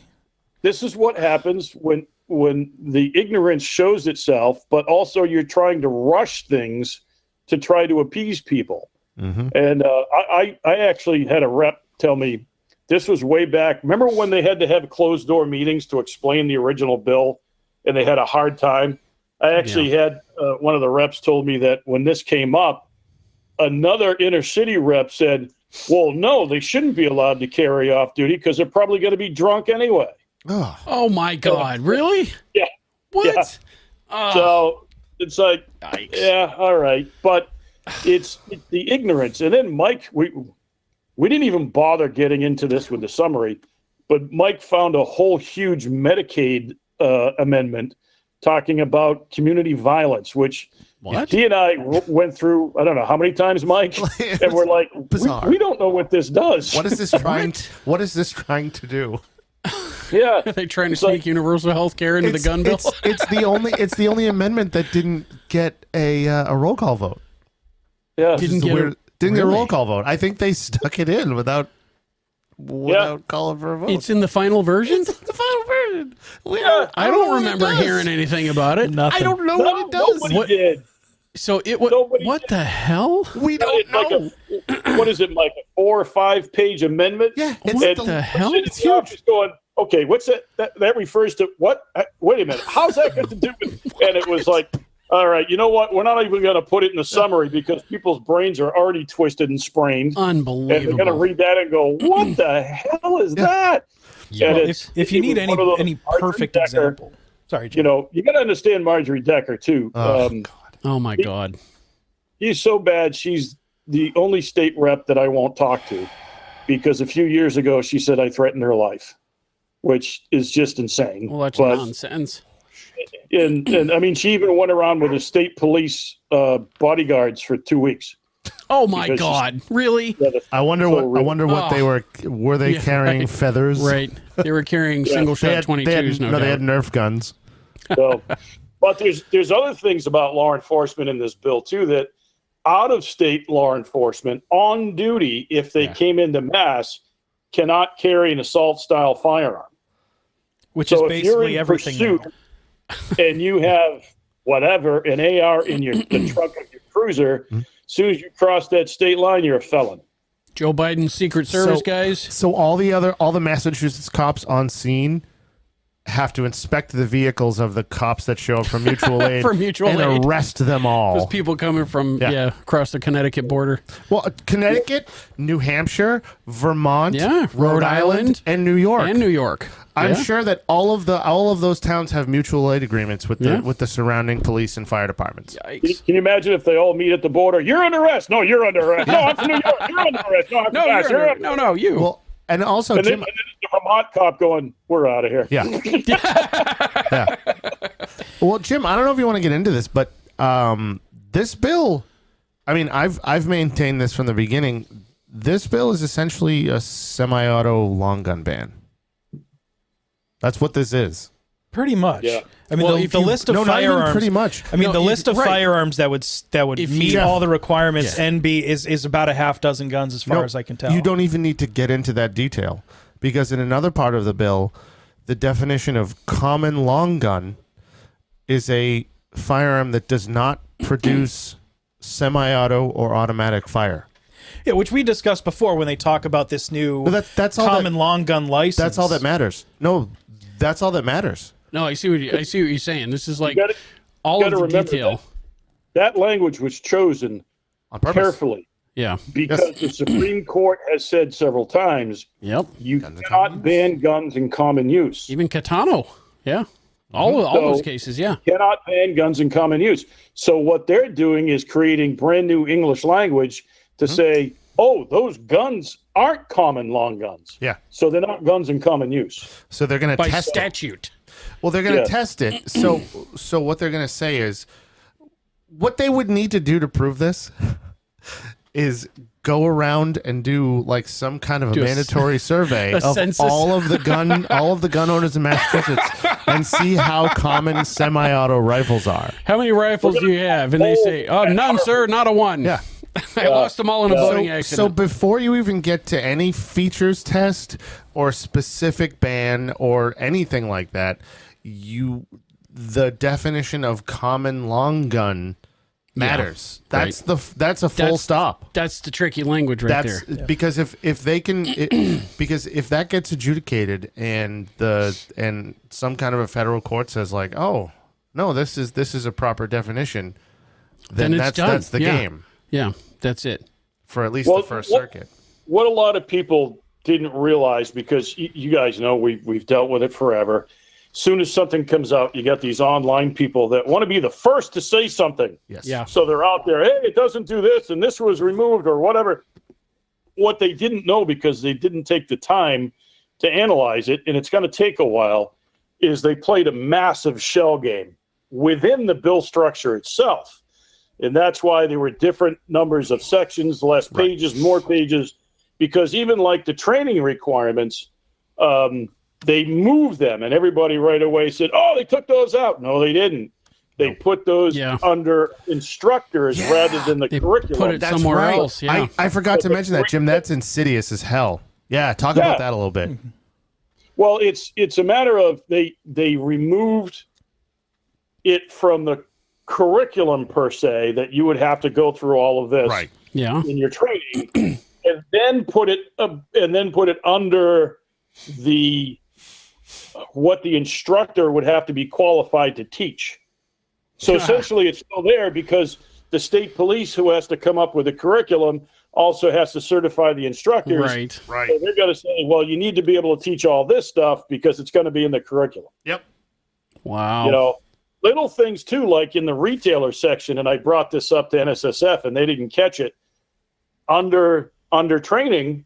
This is what happens when the ignorance shows itself, but also you're trying to rush things to try to appease people. Mm-hmm. And I actually had a rep tell me, this was way back. Remember when they had to have closed door meetings to explain the original bill and they had a hard time? I actually had one of the reps told me that when this came up, another inner city rep said, well, no, they shouldn't be allowed to carry off duty because they're probably going to be drunk anyway. Oh my God. Really? Yeah. What? Yeah. So it's like, yeah, all right. But it's the ignorance. And then Mike, we didn't even bother getting into this with the summary, but Mike found a whole huge Medicaid amendment talking about community violence, which he and I went through, I don't know how many times, Mike, and we're like, we don't know what this does. What is this trying to do? Yeah. Are they trying to sneak universal health care into the gun bill? It's the only amendment that didn't get a roll call vote. Yeah. Didn't get a roll call vote. I think they stuck it in without calling for a vote. It's in the final version? It's the final version. I don't remember hearing anything about it. I don't know what it does. Nobody did. So it was. What the hell? We don't know. What is it, like a 4 or 5 page amendment? Yeah. What the hell? It's huge. Going, okay, what's that? That refers to what? Wait a minute. How's that got to do with? And it was like, all right, you know what? We're not even going to put it in the summary because people's brains are already twisted and sprained. Unbelievable. And they're going to read that and go, what the hell is that? Yeah. Well, if you need any perfect example. Sorry, Jim. You got to understand Marjorie Decker, too. Oh, my God. She's so bad. She's the only state rep that I won't talk to because a few years ago she said I threatened her life. which is just insane. Well, that's nonsense. And I mean, she even went around with the state police bodyguards for 2 weeks. Oh my God! Really? I wonder what they were they carrying feathers? Right. They were carrying single shot 22s. They had Nerf guns. So, but there's other things about law enforcement in this bill too, that out of state law enforcement on duty, if they came into mass, cannot carry an assault style firearm. Which is basically everything pursuit, and you have whatever, an AR in the trunk of your cruiser, as soon as you cross that state line, you're a felon. Joe Biden's Secret Service guys. So all the Massachusetts cops on scene have to inspect the vehicles of the cops that show up from mutual aid and arrest them all. Those people coming from across the Connecticut border. Well, Connecticut, New Hampshire, Vermont, Rhode Island, and New York. I'm Yeah. sure that all of those towns have mutual aid agreements with the surrounding police and fire departments. Yikes. Can you imagine if they all meet at the border? You're under arrest. No, you're under arrest. No, I'm from New York. You're under arrest. No, I'm from Mass. No, you. Well, and also, and Jim, then the Vermont cop going, "We're out of here." Yeah. Yeah. Well, Jim, I don't know if you want to get into this, but this bill, I mean, I've maintained this from the beginning. This bill is essentially a semi-auto long gun ban. That's what this is. Pretty much. Yeah. I mean, the list of firearms. Not even pretty much. I mean, the list of firearms that would meet all the requirements and is about a half dozen guns, as far as I can tell. You don't even need to get into that detail, because in another part of the bill, the definition of common long gun is a firearm that does not produce semi-auto or automatic fire. Yeah, which we discussed before when they talk about this new that's all common long gun license. That's all that matters. No, that's all that matters. No, I see what you're saying. This is like all of the detail. That language was chosen on purpose. Carefully. Yeah. Because the Supreme Court has said several times, you cannot ban guns in common use. Even Catano. Yeah. All those cases, cannot ban guns in common use. So what they're doing is creating brand new English language to say, oh, those guns aren't common long guns. Yeah. So they're not guns in common use. So they're going to test statute. Well, they're going to test it. So what they're going to say is, what they would need to do to prove this is go around and do like some kind of a mandatory survey of all of the gun owners in Massachusetts and see how common semi-auto rifles are. How many rifles do you have? And they say, oh, none, sir, not a one. Yeah. I lost them all in a boating accident. So before you even get to any features test or specific ban or anything like that, the definition of common long gun matters. That's a full stop. That's the tricky language there. Because if they can, because if that gets adjudicated and some kind of a federal court says like, oh no, this is a proper definition, then that's the game. Yeah, that's it. For at least the First Circuit. What a lot of people didn't realize, because you guys know we've dealt with it forever. As soon as something comes out, you got these online people that want to be the first to say something. Yes. Yeah. So they're out there, hey, it doesn't do this, and this was removed or whatever. What they didn't know, because they didn't take the time to analyze it, and it's going to take a while, is they played a massive shell game within the bill structure itself. And that's why there were different numbers of sections, less pages, more pages, because even like the training requirements, they moved them, and everybody right away said, oh, they took those out. No, they didn't. They put those under instructors rather than the curriculum. Put it somewhere else. Yeah. I forgot to mention that, Jim. That's insidious as hell. Yeah, talk about that a little bit. Well, it's a matter of they removed it from the curriculum per se, that you would have to go through all of this in your training, and then put it under the what the instructor would have to be qualified to teach. So essentially it's still there, because the state police, who has to come up with a curriculum, also has to certify the instructors. Right. So they're going to say, well, you need to be able to teach all this stuff because it's going to be in the curriculum. Yep. Wow. Little things too, like in the retailer section, and I brought this up to NSSF and they didn't catch it. Under training,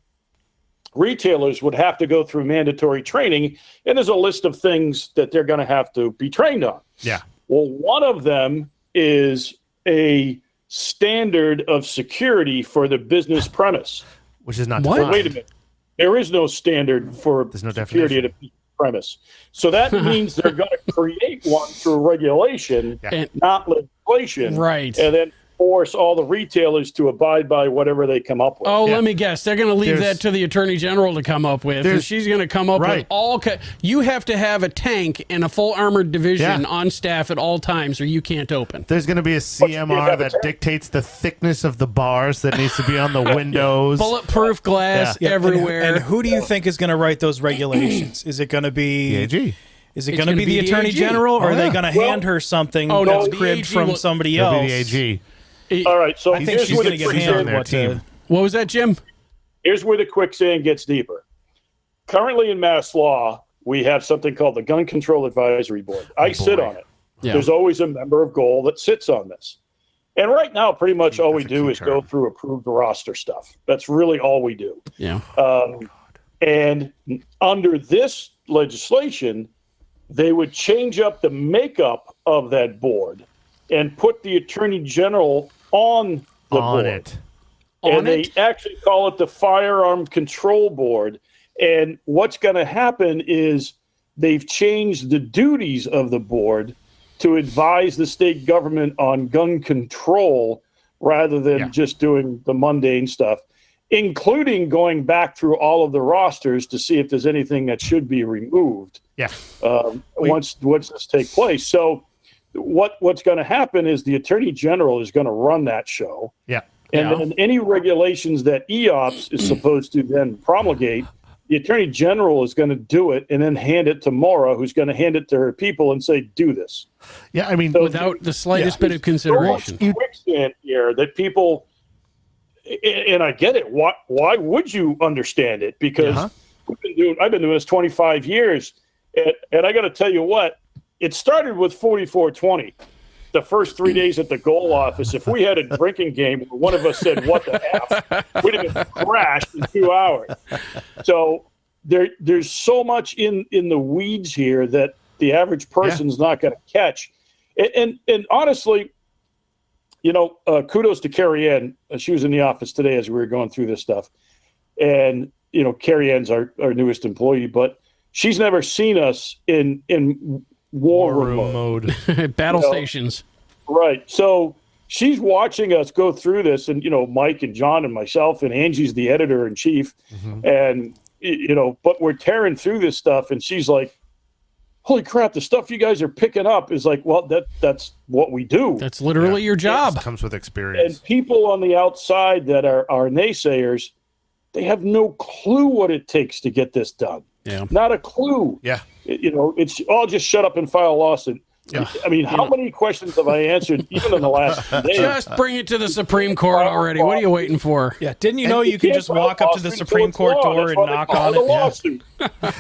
retailers would have to go through mandatory training, and there's a list of things that they're going to have to be trained on. Yeah. Well, one of them is a standard of security for the business premise. Which is not What? defined. Wait a minute. There is no standard for There's no security at a business premise. So that means they're going to create one through regulation, Yeah. not legislation. Right. And then force all the retailers to abide by whatever they come up with. Oh, let me guess. They're going to leave There's- that to the attorney general to come up with. And There's- she's going to come up with Right. all. You have to have a tank and a full armored division Yeah. on staff at all times, or you can't open. There's going to be a CMR have a that tank? dictates the thickness of the bars that needs to be on the windows. Bulletproof glass Yeah, everywhere. And who do you think is going to write those regulations? Is it going to be The AG. Is it It's going to gonna be be the the attorney AG. general, or Oh, are they yeah. going to hand her something Oh, that's no, the cribbed AG from will- somebody It'll else? be the AG. All right, so I think here's she's where going the to get quicksand, handed their what team. to. What was that, Jim? here's where the quicksand gets deeper. Currently in mass law, we have something called the Gun Control Advisory Board. I sit on it. Yeah. There's always a member of GOAL that sits on this. And right now, pretty much all we That's a do key is go term. through approved roster stuff. That's really all we do. Yeah. And under this legislation, they would change up the makeup of that board and put the attorney general on the On board. it. And they it? actually call it the Firearm Control Board. And what's going to happen is they've changed the duties of the board to advise the state government on gun control rather than Yeah. just doing the mundane stuff, including going back through all of the rosters to see if there's anything that should be removed Yeah. once this take place. So what's going to happen is the attorney general is going to run that show. Yeah. And Yeah. then any regulations that EOPS is supposed to then promulgate, the attorney general is going to do it and then hand it to Maura, who's going to hand it to her people and say, do this. Yeah. I mean, So Without the slightest Yeah. bit of consideration. So much quicksand here that people, and I get it. Why would you understand it? Because Uh-huh. I've been doing this 25 years, and I got to tell you what, it started with 4420. The first 3 days at the goal office, if we had a drinking game where one of us said, what the F, we'd have been crashed in 2 hours. So there's so much in the weeds here that the average person's not going to catch. And honestly, kudos to Carrie Ann. She was in the office today as we were going through this stuff. And, Carrie Ann's our newest employee, but she's never seen us in war room mode. Battle You know, stations. Right. So she's watching us go through this, and Mike and John and myself and Angie's the editor in chief, and but we're tearing through this stuff, and she's like, "Holy crap! The stuff you guys are picking up is like, well, that's what we do." That's literally your job. It comes with experience. And people on the outside that are naysayers, they have no clue what it takes to get this done. Yeah. Not a clue. Yeah. It's all just shut up and file a lawsuit. Yeah. I mean, how many questions have I answered even in the last few days? Just bring it to the Supreme Court already. What are you waiting for? Yeah, didn't you know you could just walk up to the Supreme Court door and knock on it? Lawsuit.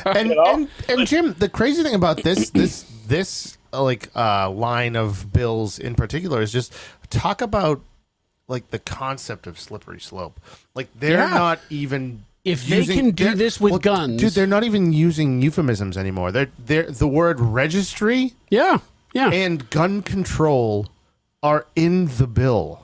And Jim, the crazy thing about this line of bills in particular is just talk about like the concept of slippery slope. Like they're Yeah. not even If they can do they're- this with guns. dude. They're not even using euphemisms anymore. They're the word registry Yeah. Yeah. and gun control are in the bill.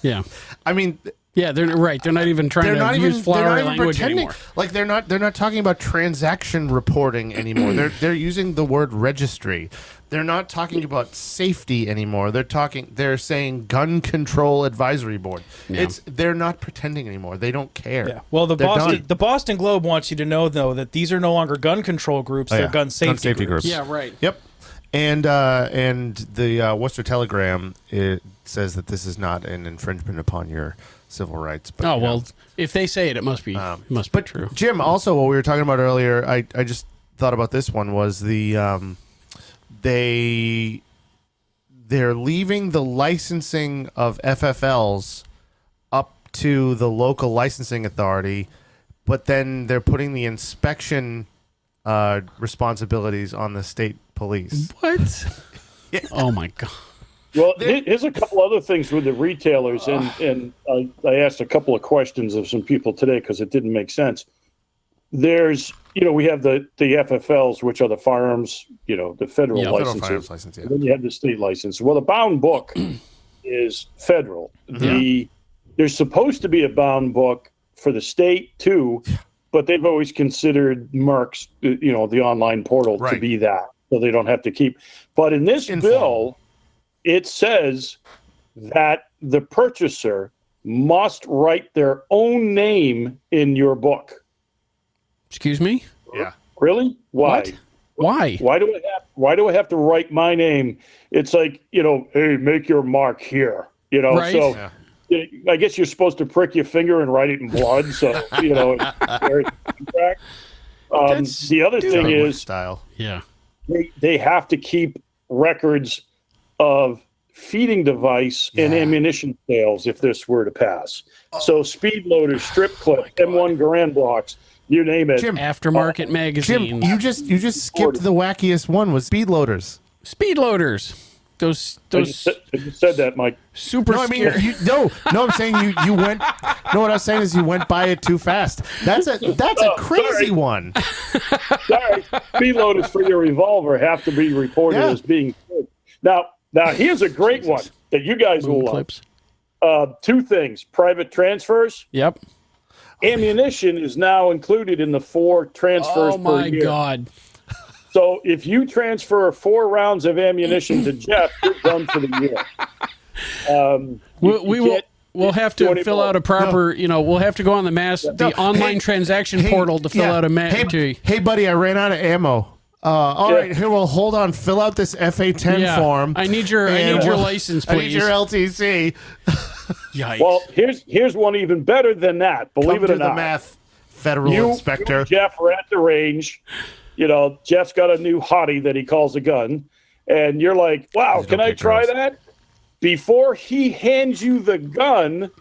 Yeah. I mean, Yeah, they're right. They're not even trying they're to not use even flowery language pretending. anymore. Like they're not talking about transaction reporting anymore. They're using the word registry. They're not talking about safety anymore. They're saying gun control advisory board. Yeah. They're not pretending anymore. They don't care. Yeah. Well, They're done. the Boston Globe wants you to know though that these are no longer gun control groups; they're yeah. gun safety groups. Yeah, right. Yep. And the Worcester Telegram, it says that this is not an infringement upon your civil rights. But, Oh you know. well, if they say it, it must be true. Jim, also what we were talking about earlier, I just thought about this one was the they're leaving the licensing of FFLs up to the local licensing authority, but then they're putting the inspection responsibilities on the state police. What? Oh my god. Well, here's a couple other things with the retailers, and I asked a couple of questions of some people today because it didn't make sense. there's, we have the FFLs, which are the firearms, the federal licenses. Federal firearms license, And then you have the state license. Well, the bound book is federal. There's supposed to be a bound book for the state too, but they've always considered Merck's, the online portal to be that, so they don't have to keep. But in this bill, it says that the purchaser must write their own name in your book. Excuse me? Yeah. Really? Why? What? Why? Why do I have to write my name? It's like, hey, make your mark here. Right. So I guess you're supposed to prick your finger and write it in blood. So, the other thing is style. Yeah. They have to keep records of feeding device and ammunition sales if this were to pass. So speed loaders, strip clips, M1 Garand blocks, you name it. Jim, aftermarket magazines. Jim, you just skipped the wackiest one with speed loaders. Speed loaders. Those I just said that, Mike. super No, I mean scary. I'm saying you went. No, what I was saying is you went by it too fast. That's a crazy one. Sorry, speed loaders for your revolver have to be reported as being good. Now here's a great one that you guys will clips. love. Two things: private transfers. Yep. Ammunition is now included in the 4 transfers Oh per my year. God. So if you transfer 4 rounds of ammunition to Jeff, you're done for the year. We'll have to fill out a proper, we'll have to go on the online transaction portal to fill out a Hey, buddy, I ran out of ammo. All right, here, well, hold on. Fill out this FA10 form. I need your license, please. I need your LTC. Yikes. Well, here's one even better than that. Believe it or not. The math, federal inspector. You and Jeff are at the range. Jeff's got a new hottie that he calls a gun, and you're like, "Wow, can I try that?" Before he hands you the gun,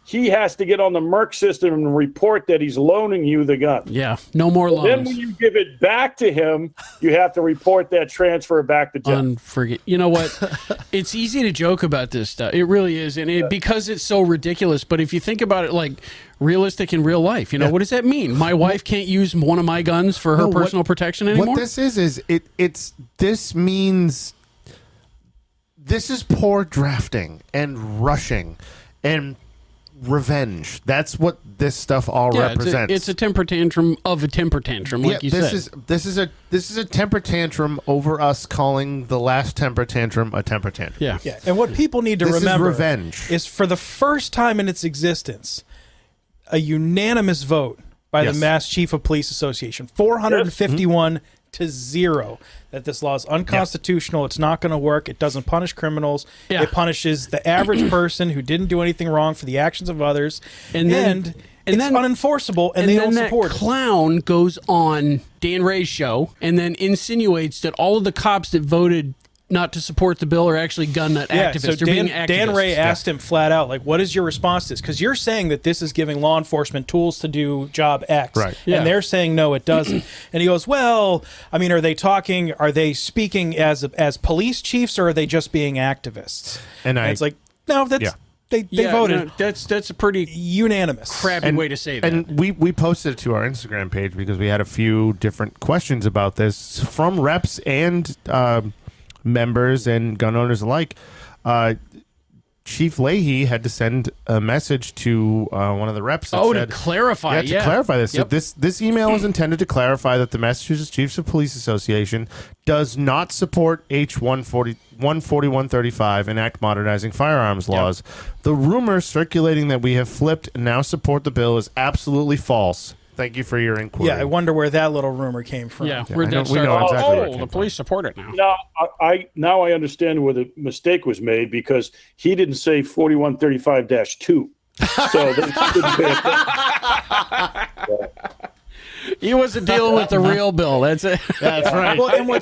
he has to get on the Merck system and report that he's loaning you the gun. Yeah, no more loans. Then when you give it back to him, you have to report that transfer back to Jeff. You know what? It's easy to joke about this stuff. It really is, and because it's so ridiculous. But if you think about it, like realistic in real life, what does that mean? My wife can't use one of my guns for her personal protection anymore. What this is this means this is poor drafting and rushing and revenge. That's what this stuff all represents. It's a temper tantrum of a temper tantrum, like you said. This is a temper tantrum over us calling the last temper tantrum a temper tantrum. Yeah. And what people need to remember is revenge. Is for the first time in its existence, a unanimous vote by the Mass Chief of Police Association, 451 to 0, that this law is unconstitutional. It's not going to work. It doesn't punish criminals. It punishes the average person who didn't do anything wrong for the actions of others. And it's unenforceable, and they don't support it. And then that clown goes on Dan Ray's show and then insinuates that all of the cops that voted not to support the bill are actually gun nut activists. So being activists. Dan Ray asked him flat out, like, what is your response to this? Because you're saying that this is giving law enforcement tools to do job X. Right. And they're saying, no, it doesn't. And he goes, well, I mean, are they speaking as police chiefs, or are they just being activists? And it's like, no, that's... They voted. No, that's a pretty unanimous, crappy way to say that. And we posted it to our Instagram page because we had a few different questions about this from reps and members and gun owners alike. Chief Leahy had to send a message to one of the reps that said, to clarify. To clarify this. Yep. So this email was intended to clarify that the Massachusetts Chiefs of Police Association does not support H.4139 and Act modernizing firearms laws. The rumor circulating that we have flipped and now support the bill is absolutely false. Thank you for your inquiry. Yeah, I wonder where that little rumor came from. we know exactly where it came the police support it now. Now I understand where the mistake was made, because he didn't say 4135-2. So they didn't pay attention. He wasn't dealing with the real bill. That's it. That's right. Well, and when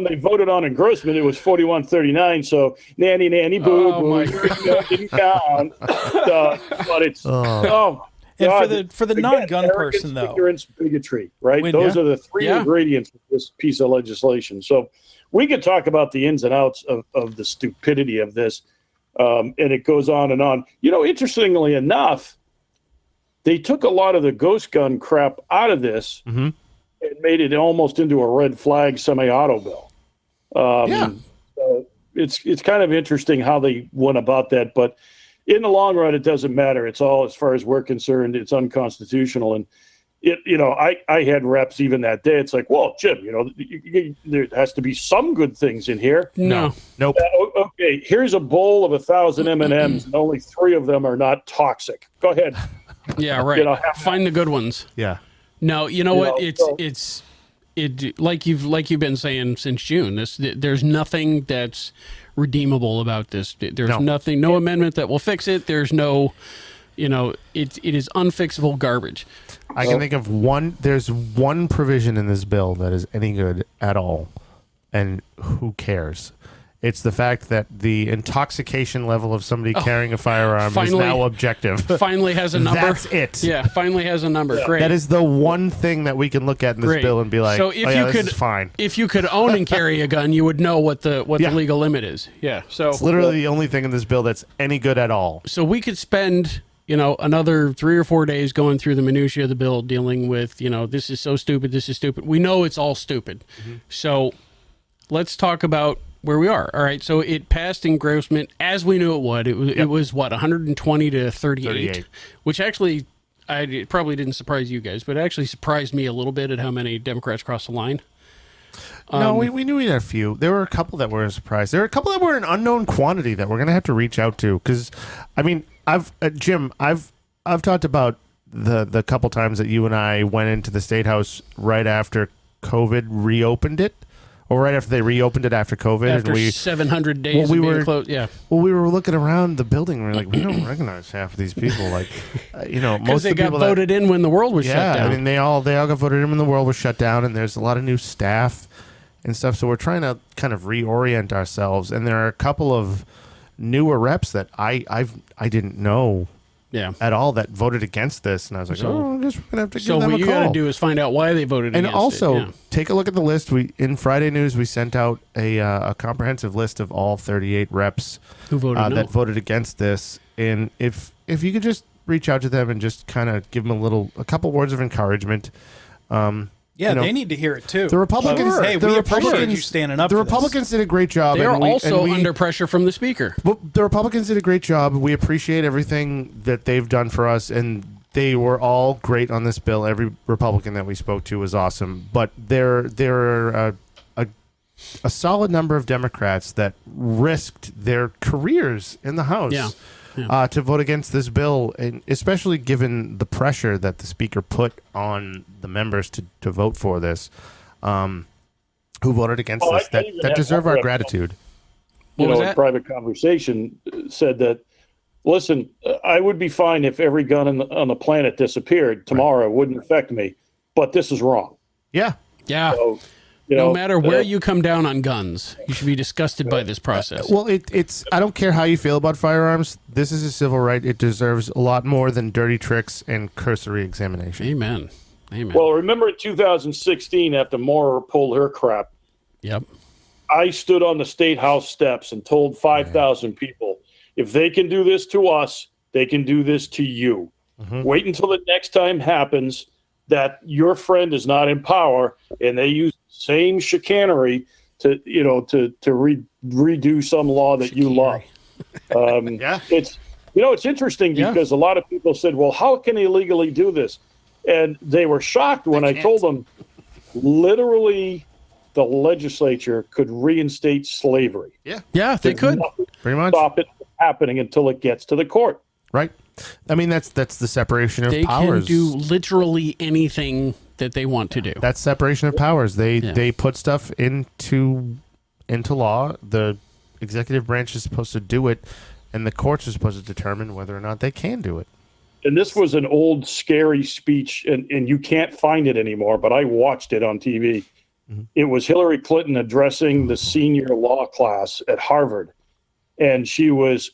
they voted on engrossment, it was 4139. So nanny boo boo didn't count. But it's And for the non-gun person, though, ignorance, bigotry, right? Those are the three ingredients of this piece of legislation. So we could talk about the ins and outs of the stupidity of this, and it goes on and on. Interestingly enough, they took a lot of the ghost gun crap out of this and made it almost into a red flag semi-auto bill. So it's kind of interesting how they went about that, but in the long run, it doesn't matter. It's all, as far as we're concerned, it's unconstitutional. And I had reps even that day. It's like, well, Jim, there has to be some good things in here. No. Nope. Okay, here's a bowl of 1,000 M&Ms, and only 3 of them are not toxic. Go ahead. Yeah, right. Find the good ones. Yeah. No, you know what? It's like you've been saying since June. There's nothing that's redeemable about this. There's nothing, no amendment that will fix it. There's no, it is unfixable garbage. I can think of there's one provision in this bill that is any good at all, and who cares? It's the fact that the intoxication level of somebody carrying a firearm is now objective. Finally has a number. That's it. Yeah, finally has a number. Great. That is the one thing that we can look at in this bill and be like, so if this is fine. If you could own and carry a gun, you would know what the legal limit is. Yeah. So it's literally the only thing in this bill that's any good at all. So we could spend another 3 or 4 days going through the minutiae of the bill, dealing with, this is so stupid, this is stupid. We know it's all stupid. So let's talk about where we are. All right. So it passed engrossment as we knew it would. It was what, 120 to 38, which actually, it probably didn't surprise you guys, but it actually surprised me a little bit at how many Democrats crossed the line. No, we knew we had a few. There were a couple that were a surprise. There were a couple that were an unknown quantity that we're going to have to reach out to. Because, Jim, I've talked about the couple times that you and I went into the State House right after COVID reopened it. Or right after they reopened it after COVID. After 700 days of being closed, yeah. Well, we were looking around the building, and we were like, we don't recognize half of these people. Like, most they of the got people voted in when the world was shut down. I mean, they all got voted in when the world was shut down, and there's a lot of new staff and stuff. So we're trying to kind of reorient ourselves. And there are a couple of newer reps that I didn't know at all that voted against this, and I was like, I guess we're gonna have to give them a call. So what you got to do is find out why they voted against it. And also, take a look at the list. In Friday News, we sent out a comprehensive list of all 38 reps who voted that voted against this. And if you could just reach out to them and just kind of give them a couple words of encouragement. They need to hear it too. The Republicans, we appreciate you standing up. The Republicans did a great job. They are also under pressure from the Speaker. Well, the Republicans did a great job. We appreciate everything that they've done for us, and they were all great on this bill. Every Republican that we spoke to was awesome. But there are a solid number of Democrats that risked their careers in the House. To vote against this bill, and especially given the pressure that the Speaker put on the members to vote for this, who voted against this, that deserve our gratitude. In private conversation, said that, listen, I would be fine if every gun on the planet disappeared tomorrow. It wouldn't affect me, but this is wrong. Yeah. So, no matter where you come down on guns, you should be disgusted by this process. Well, it's I don't care how you feel about firearms. This is a civil right. It deserves a lot more than dirty tricks and cursory examination. Amen. Well, remember in 2016, after Moore pulled her crap, I stood on the State House steps and told 5,000 people, if they can do this to us, they can do this to you. Wait until the next time happens that your friend is not in power and they use the same chicanery to redo some law that you love. It's interesting because a lot of people said, well, how can they legally do this? And they were shocked when I told them literally the legislature could reinstate slavery. Yeah, they could. Pretty much. Stop it from happening until it gets to the court. Right. I mean, that's the separation of powers. They can do literally anything that they want to do. That's separation of powers. They put stuff into law. The executive branch is supposed to do it, and the courts are supposed to determine whether or not they can do it. And this was an old, scary speech, and you can't find it anymore, but I watched it on TV. It was Hillary Clinton addressing the senior law class at Harvard, and she was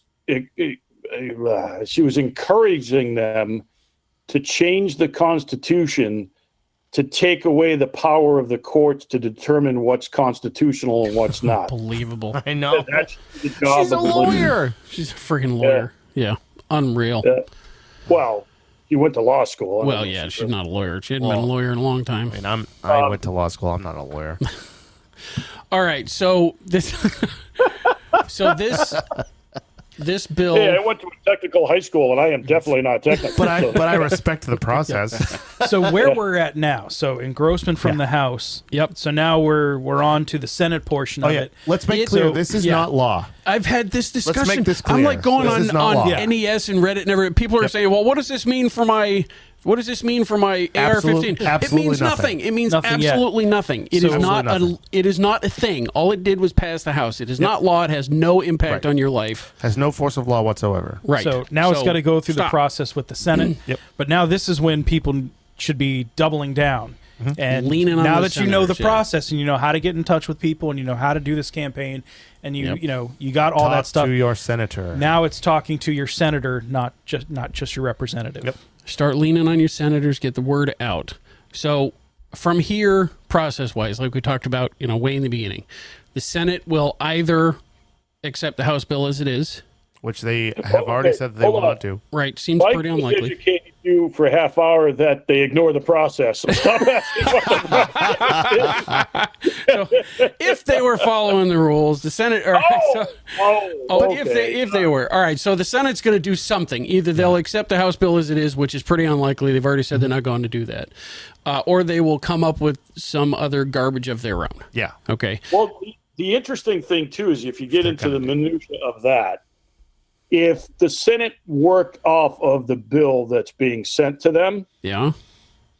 encouraging them to change the Constitution to take away the power of the courts to determine what's constitutional and what's not. Unbelievable. I know. That's the job. She's a lawyer. She's a freaking lawyer. Yeah. Unreal. Well, She went to law school. I don't Well, know yeah, if she's not a lawyer. She hadn't been a lawyer in a long time. I mean, I went to law school. I'm not a lawyer. All right, so this, this bill. Hey, I went to a technical high school, and I am definitely not technical. But I respect the process. So where we're at now, so engrossment from the House. Yep. So now we're on to the Senate portion of it. Let's make It's- clear so- this is yeah. not law. I've had this discussion. make this I'm clear. like going This is not on law. NES and Reddit and everything. People are saying, "Well, what does this mean for my? What does this mean for my AR-15?" It absolutely means nothing. nothing. It means Nothing yet. absolutely nothing. It is not Absolutely a. It is not a thing. All it did was pass the House. It is not law. It has no impact Right. on your life. Has no force of law whatsoever. Right. So now it's got to go through the stop. process with the Senate. Yep. But now this is when people should be doubling down. And Leaning on now the that you know the senators, yeah. process and you know how to get in touch with people and you know how to do this campaign and you Yep. you know you got all that Talk stuff. to your senator. Now it's talking to your senator, not just your representative. Yep. Start leaning on your senators. Get the word out. So from here, process-wise, like we talked about, way in the beginning, the Senate will either accept the House bill as it is. Which they have already said that they hold will on. not do. Right. Seems Mike pretty was unlikely. educating you for a half hour that they ignore the process. So stop asking what the process is. If they were following the rules, the Senate. All right, Okay. if they were. All right, so the Senate's going to do something. Either they'll accept the House bill as it is, which is pretty unlikely. They've already said they're not going to do that, or they will come up with some other garbage of their own. Yeah. Okay. Well, the interesting thing, too, is if you get into the minutia of that, if the Senate worked off of the bill that's being sent to them, Yeah.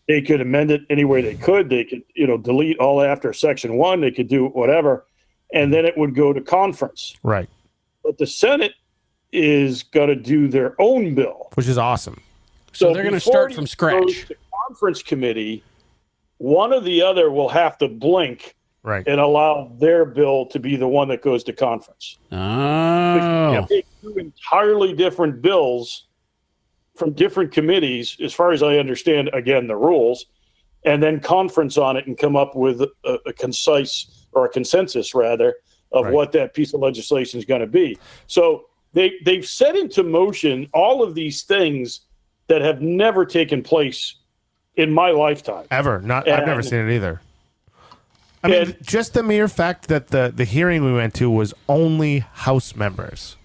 they could amend it any way they could. They could, delete all after Section 1. They could do whatever, and then it would go to conference. Right. But the Senate is going to do their own bill. Which is awesome. So they're going to before start it from goes scratch. to conference committee, one or the other will have to blink Right. and allow their bill to be the one that goes to conference. Oh. You take two entirely different bills from different committees, as far as I understand, again, the rules, and then conference on it and come up with a concise or a consensus, rather, of Right. what that piece of legislation is going to be. So they've set into motion all of these things that have never taken place in my lifetime. Ever. I've never And- seen it either. I mean, And- just the mere fact that the hearing we went to was only House members.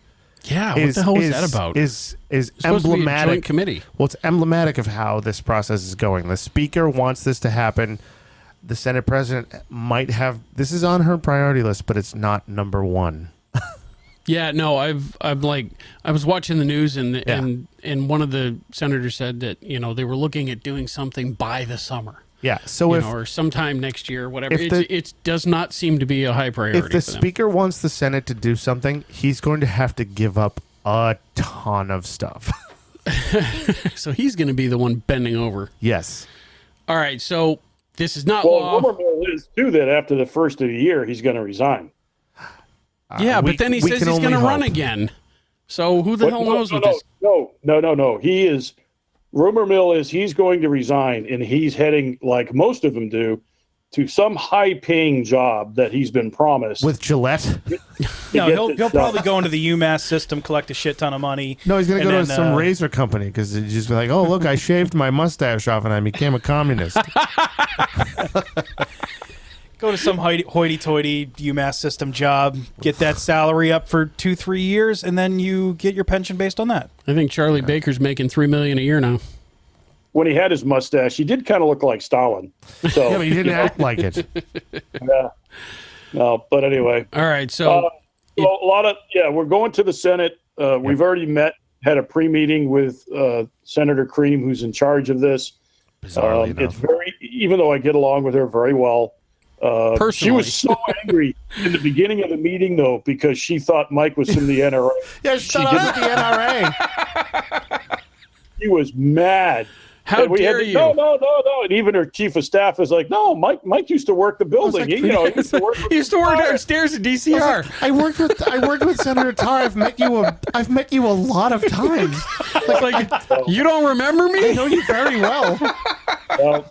Yeah. What the hell was that about? Is It's supposed to be a emblematic. joint committee. Well, it's emblematic of how this process is going. The Speaker wants this to happen. The Senate President might have this is on her priority list, but it's not number one. Yeah, no, I'm like, I was watching the news and one of the senators said that, they were looking at doing something by the summer, Yeah. So or sometime next year, whatever. if the- It does not seem to be a high priority if the for them. Speaker wants the Senate to do something, he's going to have to give up a ton of stuff. So he's going to be the one bending over. Yes. All right, so this is not Well, law. rumor mill is, too, that after the first of the year, he's going to resign. Yeah, we- but then he we says can he's going to only run hope. again. So who the But hell knows no, with this? No. He is. Rumor mill is he's going to resign, and he's heading, like most of them do, to some high-paying job that he's been promised. With Gillette? No, get he'll this probably done. go into the UMass system, collect a shit ton of money. No, he's going to and go to then, some razor company because he'd just be like, oh, look, I shaved my mustache off and I became a communist. Go to some hoity-toity UMass system job, get that salary up for 2-3 years, and then you get your pension based on that. I think Charlie Baker's making $3 million a year now. When he had his mustache, he did kind of look like Stalin. So, Yeah, but he didn't act like it. yeah. No, but anyway. All right, so So a lot of we're going to the Senate. We've already had a pre-meeting with Senator Cream, who's in charge of this. Bizarrely It's enough. even though I get along with her very well. She Personally. was so angry in the beginning of the meeting, though, because she thought Mike was from the NRA. Yeah, shut She up with the NRA. She was mad. how And we had dare to- you? No. And even her chief of staff was like, "No, Mike used to work the building. like, he used to work." He used to work downstairs at DCR. I worked with Senator Tar. I've met you a lot of times. Like, you don't remember I me? know you very well.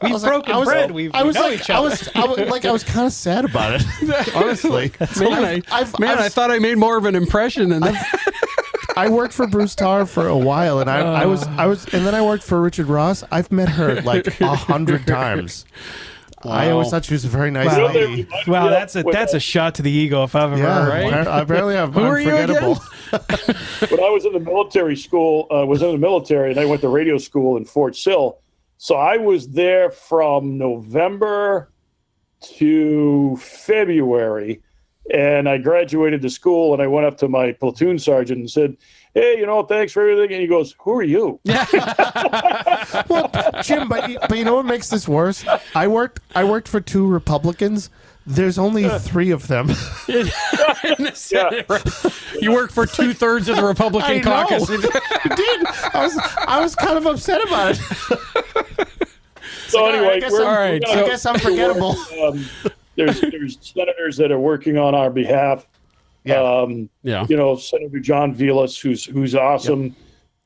We've broken bread. We know each other. I was kind of sad about it. Honestly, Man, I thought I made more of an impression than that. I worked for Bruce Tarr for a while, and I was, and then I worked for Richard Ross. I've met her like 100 times. Wow. I always thought she was a very nice Wow. lady. Wow, that's a shot to the ego if I've ever Yeah, heard one. I barely have. Who are you Unforgettable. When I was in the military school, and I went to radio school in Fort Sill. So I was there from November to February, and I graduated the school, and I went up to my platoon sergeant and said, "Hey, thanks for everything." And he goes, "Who are you?" Well, Jim, but you know what makes this worse? I worked for 2 Republicans. There's only 3 of them. In the Senate, right? You work for 2/3 of the Republican caucus. Dude, I was kind of upset about it. So anyway, I guess I'm forgettable. There's senators that are working on our behalf. Yeah. Senator John Vilas, who's awesome.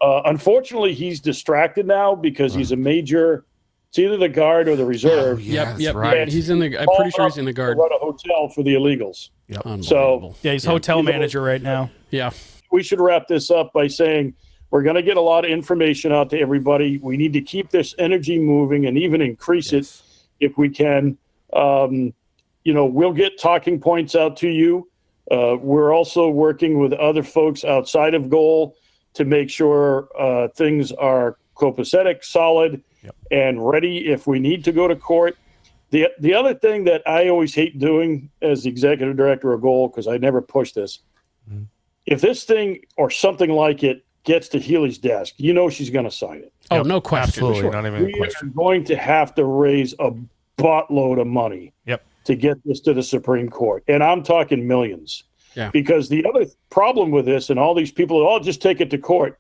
Yep. Unfortunately, he's distracted now because he's a major. It's either the Guard or the Reserve. Yep. Right. He's in the. I'm pretty sure he's in the Guard. To run a hotel for the illegals. Yep. So Yeah, he's hotel manager right now. Yeah. We should wrap this up by saying we're going to get a lot of information out to everybody. We need to keep this energy moving and even increase it if we can. We'll get talking points out to you. We're also working with other folks outside of Goal to make sure things are copacetic, solid, and ready if we need to go to court. The other thing that I always hate doing as the executive director of Goal, because I never push this, if this thing or something like it gets to Healy's desk, she's going to sign it. Oh, no question. Absolutely, Sure. not even a We question. are going to have to raise a buttload of money to get this to the Supreme Court. And I'm talking millions. Yeah. Because the other problem with this, and all these people, just take it to court.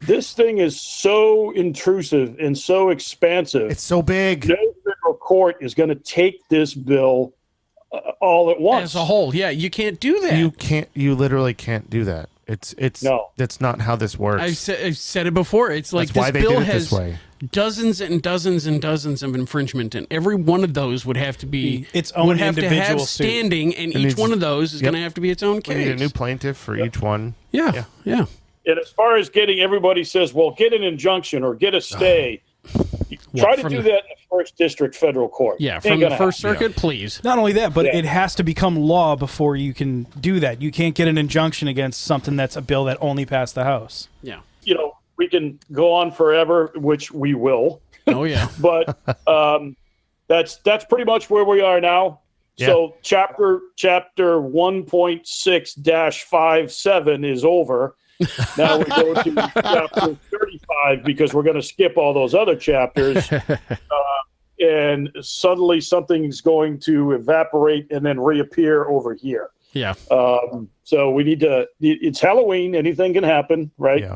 This thing is so intrusive and so expansive. It's so big. No federal court is going to take this bill all at once. As a whole, you can't do that. You literally can't do that. That's not how this works. I've said it before. It's like That's why this they bill did it has this way. dozens and dozens and dozens of infringement, and every one of those would have to be its own would have to individual have suit. standing, and each needs- one of those is going to have to be its own We case. need a new plaintiff for each one. Yeah. And as far as getting, everybody says, well, get an injunction or get a stay. Try to from do the- that in the first district federal court. Yeah, Ain't from the gonna First happen. Circuit, please. Not only that, but Yeah. it has to become law before you can do that. You can't get an injunction against something that's a bill that only passed the House. Yeah. We can go on forever, which we will. Oh, yeah. But that's pretty much where we are now. Yeah. So chapter 1.6-57 is over. Now we go to chapter 35 because we're going to skip all those other chapters. And suddenly something's going to evaporate and then reappear over here. Yeah. So we need to, it's Halloween. Anything can happen, right? Yeah.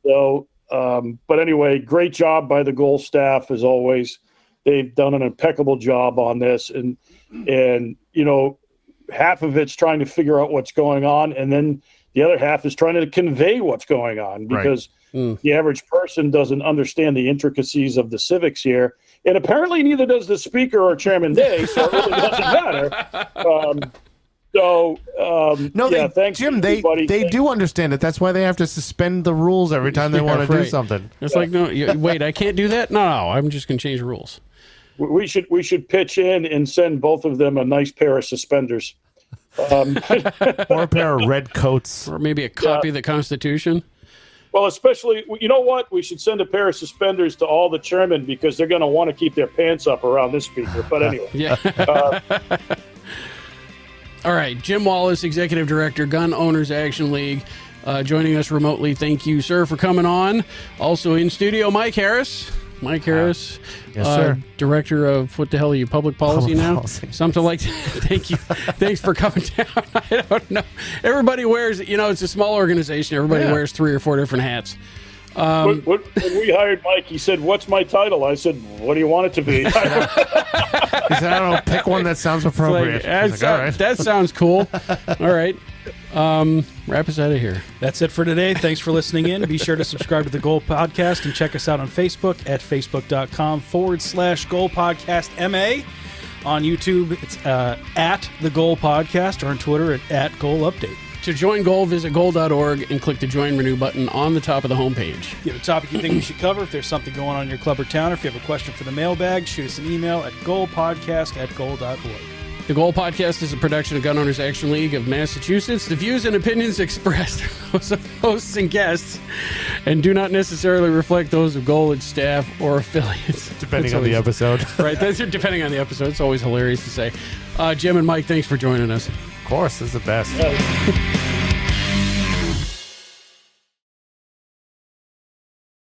So, but anyway, great job by the Goal staff as always. They've done an impeccable job on this, and half of it's trying to figure out what's going on, and then the other half is trying to convey what's going on because the average person doesn't understand the intricacies of the civics here, and apparently neither does the Speaker or Chairman Day, so it really doesn't matter. Thanks, Jim, they do understand it. That's why they have to suspend the rules every time they want to do something. It's like, no, wait, I can't do that? No, I'm just going to change the rules. We should pitch in and send both of them a nice pair of suspenders. Or a pair of red coats. Or maybe a copy of the Constitution. Well, especially, you know what? We should send a pair of suspenders to all the chairmen because they're going to want to keep their pants up around this Speaker. But anyway. Yeah. All right. Jim Wallace, Executive Director, Gun Owners Action League, joining us remotely. Thank you, sir, for coming on. Also in studio, Mike Harris. Yes, sir. Director of, what the hell are you, Public Policy now? Policy. Something like that. Thank you. Thanks for coming down. I don't know. Everybody wears, it's a small organization. Everybody wears 3 or 4 different hats. When we hired Mike, he said, "What's my title?" I said, "What do you want it to be?" He said, "I don't know. Pick one that sounds appropriate." I was like, all right. That sounds cool. All right. Wrap us out of here. That's it for today. Thanks for listening in. Be sure to subscribe to the Goal Podcast and check us out on Facebook at facebook.com/Goal Podcast MA. On YouTube, it's at the Goal Podcast, or on Twitter at Goal Update. To join Goal, visit goal.org and click the Join Renew button on the top of the homepage. If you have a topic you think we should cover, if there's something going on in your club or town, or if you have a question for the mailbag, shoot us an email at goalpodcast@goal.org. The Goal Podcast is a production of Gun Owners Action League of Massachusetts. The views and opinions expressed of hosts and guests and do not necessarily reflect those of Goal, its staff, or affiliates. Depending on the episode. Right, that's depending on the episode. It's always hilarious to say. Jim and Mike, thanks for joining us. Of course, this is the best. Yeah.